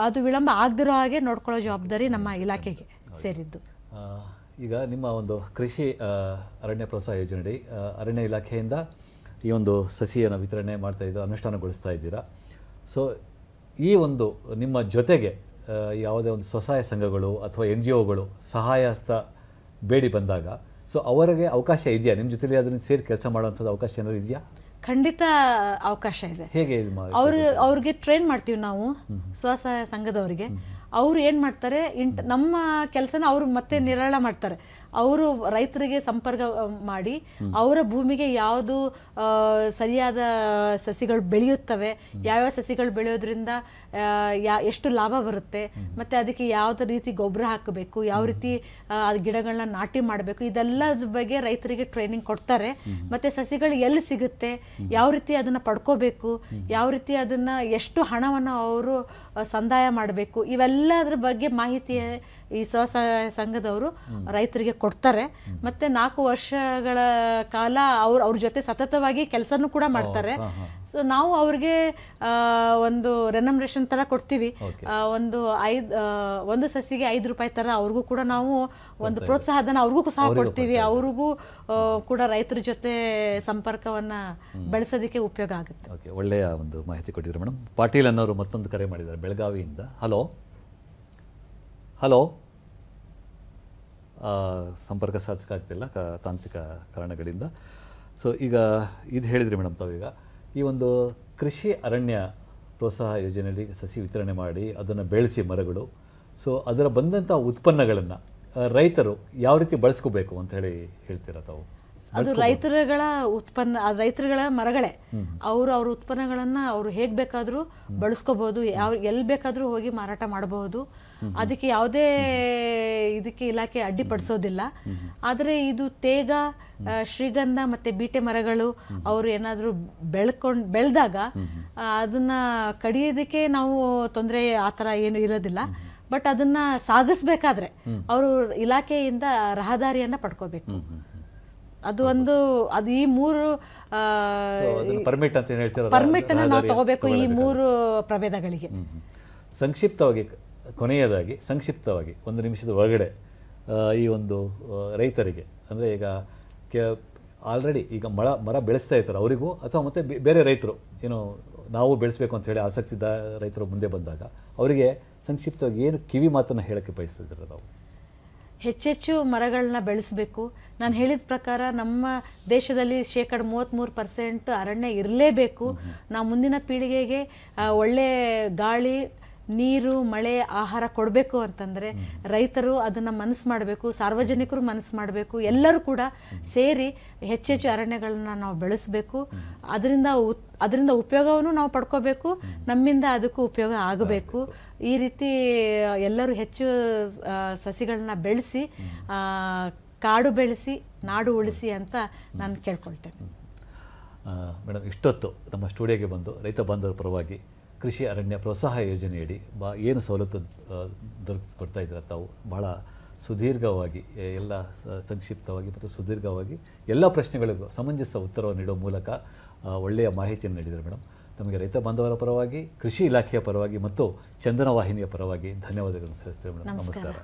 ಅದು ವಿಳಂಬ ಆಗದಿರೋ ಹಾಗೆ ನೋಡ್ಕೊಳ್ಳೋ ಜವಾಬ್ದಾರಿ ನಮ್ಮ ಇಲಾಖೆಗೆ ಸೇರಿದ್ದು. ಈಗ ನಿಮ್ಮ ಒಂದು ಕೃಷಿ ಅರಣ್ಯ ಪ್ರೋತ್ಸಾಹ ಯೋಜನೆಯಡಿ ಅರಣ್ಯ ಇಲಾಖೆಯಿಂದ ಈ ಒಂದು ಸಸಿಯನ್ನು ವಿತರಣೆ ಮಾಡ್ತಾ ಇದ್ದೀರಾ, ಅನುಷ್ಠಾನಗೊಳಿಸ್ತಾ ಇದ್ದೀರಾ. ಸೊ ಈ ಒಂದು ನಿಮ್ಮ ಜೊತೆಗೆ ಯಾವುದೇ ಒಂದು ಸ್ವಸಹಾಯ ಸಂಘಗಳು ಅಥವಾ NGOಗಳು ಸಹಾಯ ಹಸ್ತ ಬೇಡಿ ಬಂದಾಗ ಸೊ ಅವರಿಗೆ ಅವಕಾಶ ಇದೆಯಾ? ನಿಮ್ಮ ಜೊತೆಲಿ ಅದನ್ನು ಸೇರಿ ಕೆಲಸ ಮಾಡುವಂಥದ್ದು ಅವಕಾಶ ಏನಾದರೂ ಇದೆಯಾ? ಖಂಡಿತ ಅವಕಾಶ ಇದೆ. ಹೇಗೆ ಅವ್ರಿಗೆ ಟ್ರೈನ್ ಮಾಡ್ತೀವಿ ನಾವು, ಸ್ವಸಹಾಯ ಸಂಘದವರಿಗೆ. ಅವರು ಏನು ಮಾಡ್ತಾರೆ, ನಮ್ಮ ಕೆಲಸನ ಅವರು ಮತ್ತೆ ನಿರಾಳ ಮಾಡ್ತಾರೆ. ಅವರು ರೈತರಿಗೆ ಸಂಪರ್ಕ ಮಾಡಿ ಅವರ ಭೂಮಿಗೆ ಯಾವುದು ಸರಿಯಾದ ಸಸಿಗಳು ಬೆಳೆಯುತ್ತವೆ, ಯಾವ್ಯಾವ ಸಸಿಗಳು ಬೆಳೆಯೋದ್ರಿಂದ ಎಷ್ಟು ಲಾಭ ಬರುತ್ತೆ, ಮತ್ತು ಅದಕ್ಕೆ ಯಾವುದೇ ರೀತಿ ಗೊಬ್ಬರ ಹಾಕಬೇಕು, ಯಾವ ರೀತಿ ಗಿಡಗಳನ್ನ ನಾಟಿ ಮಾಡಬೇಕು, ಇದೆಲ್ಲದ ಬಗ್ಗೆ ರೈತರಿಗೆ ಟ್ರೈನಿಂಗ್ ಕೊಡ್ತಾರೆ. ಮತ್ತು ಸಸಿಗಳು ಎಲ್ಲಿ ಸಿಗುತ್ತೆ, ಯಾವ ರೀತಿ ಅದನ್ನು ಪಡ್ಕೋಬೇಕು, ಯಾವ ರೀತಿ ಅದನ್ನು ಎಷ್ಟು ಹಣವನ್ನು ಅವರು ಸಂದಾಯ ಮಾಡಬೇಕು, ಇವೆಲ್ಲದರ ಬಗ್ಗೆ ಮಾಹಿತಿ ಈ ಸ್ವಸಹಾಯ ಸಂಘದವರು ರೈತರಿಗೆ ಕೊಡ್ತಾರೆ. ಮತ್ತು 4 ವರ್ಷಗಳ ಕಾಲ ಅವ್ರ ಜೊತೆ ಸತತವಾಗಿ ಕೆಲಸನೂ ಕೂಡ ಮಾಡ್ತಾರೆ. ಸೊ ನಾವು ಅವ್ರಿಗೆ ಒಂದು ರೆನಮ್ರೇಷನ್ ಥರ ಕೊಡ್ತೀವಿ. ಒಂದು ಸಸಿಗೆ 5 ರೂಪಾಯಿ ಥರ ಅವ್ರಿಗೂ ಕೂಡ ನಾವು ಒಂದು ಪ್ರೋತ್ಸಾಹಧನ ಅವ್ರಿಗೂ ಸಹ ಕೊಡ್ತೀವಿ. ಅವ್ರಿಗೂ ಕೂಡ ರೈತರ ಜೊತೆ ಸಂಪರ್ಕವನ್ನು ಬೆಳೆಸೋದಕ್ಕೆ ಉಪಯೋಗ ಆಗುತ್ತೆ. ಓಕೆ, ಒಳ್ಳೆಯ ಒಂದು ಮಾಹಿತಿ ಕೊಟ್ಟಿದ್ದಾರೆ ಮೇಡಮ್. ಪಾಟೀಲ್ ಅನ್ನೋರು ಮತ್ತೊಂದು ಕರೆ ಮಾಡಿದ್ದಾರೆ ಬೆಳಗಾವಿಯಿಂದ. ಹಲೋ ಹಲೋ, ಸಂಪರ್ಕ ಸಾಧಿಸಕ್ಕಾಗ್ತಿಲ್ಲ ತಾಂತ್ರಿಕ ಕಾರಣಗಳಿಂದ. ಸೊ ಈಗ ಇದು ಹೇಳಿದ್ರಿ ಮೇಡಮ್ ತಾವೀಗ ಈ ಒಂದು ಕೃಷಿ ಅರಣ್ಯ ಪ್ರೋತ್ಸಾಹ ಯೋಜನೆಯಲ್ಲಿ ಸಸಿ ವಿತರಣೆ ಮಾಡಿ ಅದನ್ನು ಬೆಳೆಸಿ ಮರಗಳು, ಸೊ ಅದರ ಬಂದಂಥ ಉತ್ಪನ್ನಗಳನ್ನು ರೈತರು ಯಾವ ರೀತಿ ಬಳಸ್ಕೋಬೇಕು ಅಂತ ಹೇಳ್ತೀರಾ ತಾವು? ಅದು ರೈತರುಗಳ ಉತ್ಪನ್ನ, ರೈತರುಗಳ ಮರಗಳೇ. ಅವ್ರ ಉತ್ಪನ್ನಗಳನ್ನು ಅವರು ಹೇಗೆ ಬೇಕಾದರೂ ಬಳಸ್ಕೋಬಹುದು, ಎಲ್ಲಿ ಬೇಕಾದರೂ ಹೋಗಿ ಮಾರಾಟ ಮಾಡಬಹುದು. ಅದಕ್ಕೆ ಯಾವುದೇ ಇದಕ್ಕೆ ಇಲಾಖೆ ಅಡ್ಡಿಪಡಿಸೋದಿಲ್ಲ. ಆದರೆ ಇದು ತೇಗ, ಶ್ರೀಗಂಧ ಮತ್ತು ಬೀಟೆ ಮರಗಳು ಅವರು ಏನಾದರೂ ಬೆಳೆದಾಗ ಅದನ್ನ ಕಡಿಯೋದಕ್ಕೆ ನಾವು ತೊಂದರೆ ಆ ಥರ ಏನು ಇರೋದಿಲ್ಲ. ಬಟ್ ಅದನ್ನ ಸಾಗಿಸ್ಬೇಕಾದ್ರೆ ಅವರು ಇಲಾಖೆಯಿಂದ ರಹದಾರಿಯನ್ನು ಪಡ್ಕೋಬೇಕು. ಅದು ಈ 3 ಪರ್ಮಿಟನ್ನು ನಾವು ತಗೋಬೇಕು ಈ 3 ಪ್ರಭೇದಗಳಿಗೆ. ಸಂಕ್ಷಿಪ್ತವಾಗಿ, ಕೊನೆಯದಾಗಿ ಸಂಕ್ಷಿಪ್ತವಾಗಿ 1 ನಿಮಿಷದ ಒಳಗಡೆ ಈ ಒಂದು ರೈತರಿಗೆ, ಅಂದರೆ ಈಗ ಆಲ್ರೆಡಿ ಈಗ ಮರ ಬೆಳೆಸ್ತಾ ಇರ್ತಾರೆ ಅವರಿಗೂ, ಅಥವಾ ಮತ್ತೆ ಬೇರೆ ರೈತರು ಏನು ನಾವು ಬೆಳೆಸಬೇಕು ಅಂತ ಹೇಳಿ ಆಸಕ್ತಿದ ರೈತರು ಮುಂದೆ ಬಂದಾಗ ಅವರಿಗೆ ಸಂಕ್ಷಿಪ್ತವಾಗಿ ಏನು ಕಿವಿ ಮಾತನ್ನು ಹೇಳೋಕ್ಕೆ ಬಯಸ್ತಿದ್ದಾರೆ ನಾವು? ಹೆಚ್ಚೆಚ್ಚು ಮರಗಳನ್ನ ಬೆಳೆಸಬೇಕು. ನಾನು ಹೇಳಿದ ಪ್ರಕಾರ ನಮ್ಮ ದೇಶದಲ್ಲಿ 33% ಅರಣ್ಯ ಇರಲೇಬೇಕು. ನಾವು ಮುಂದಿನ ಪೀಳಿಗೆಗೆ ಒಳ್ಳೆ ಗಾಳಿ, ನೀರು, ಮಳೆ, ಆಹಾರ ಕೊಡಬೇಕು ಅಂತಂದರೆ ರೈತರು ಅದನ್ನು ಮನಸ್ಸು ಮಾಡಬೇಕು, ಸಾರ್ವಜನಿಕರು ಮನಸ್ಸು ಮಾಡಬೇಕು. ಎಲ್ಲರೂ ಕೂಡ ಸೇರಿ ಹೆಚ್ಚೆಚ್ಚು ಅರಣ್ಯಗಳನ್ನ ನಾವು ಬೆಳೆಸಬೇಕು. ಅದರಿಂದ ಉಪಯೋಗವನ್ನು ನಾವು ಪಡ್ಕೋಬೇಕು, ನಮ್ಮಿಂದ ಅದಕ್ಕೂ ಉಪಯೋಗ ಆಗಬೇಕು. ಈ ರೀತಿ ಎಲ್ಲರೂ ಹೆಚ್ಚು ಸಸಿಗಳನ್ನ ಬೆಳೆಸಿ, ಕಾಡು ಬೆಳೆಸಿ, ನಾಡು ಉಳಿಸಿ ಅಂತ ನಾನು ಕೇಳ್ಕೊಳ್ತೇನೆ. ಮೇಡಮ್, ಇಷ್ಟೊತ್ತು ನಮ್ಮ ಸ್ಟುಡಿಯೋಗೆ ಬಂದು ರೈತ ಬಾಂಧವರ ಪರವಾಗಿ ಕೃಷಿ ಅರಣ್ಯ ಪ್ರೋತ್ಸಾಹ ಯೋಜನೆಯಡಿ ಏನು ಸವಲತ್ತು ದೊರಕಿಸ್ಕೊಡ್ತಾ ಇದ್ದೀರ ತಾವು, ಬಹಳ ಸುದೀರ್ಘವಾಗಿ ಎಲ್ಲ ಸಂಕ್ಷಿಪ್ತವಾಗಿ ಮತ್ತು ಸುದೀರ್ಘವಾಗಿ ಎಲ್ಲ ಪ್ರಶ್ನೆಗಳಿಗೂ ಸಮಂಜಸ ಉತ್ತರವನ್ನು ನೀಡುವ ಮೂಲಕ ಒಳ್ಳೆಯ ಮಾಹಿತಿಯನ್ನು ನೀಡಿದ್ದಾರೆ ಮೇಡಮ್. ತಮಗೆ ರೈತ ಬಾಂಧವರ ಪರವಾಗಿ, ಕೃಷಿ ಇಲಾಖೆಯ ಪರವಾಗಿ ಮತ್ತು ಚಂದನ ವಾಹಿನಿಯ ಪರವಾಗಿ ಧನ್ಯವಾದಗಳನ್ನು ಸಲ್ಲಿಸ್ತೇವೆ ಮೇಡಮ್. ನಮಸ್ಕಾರ.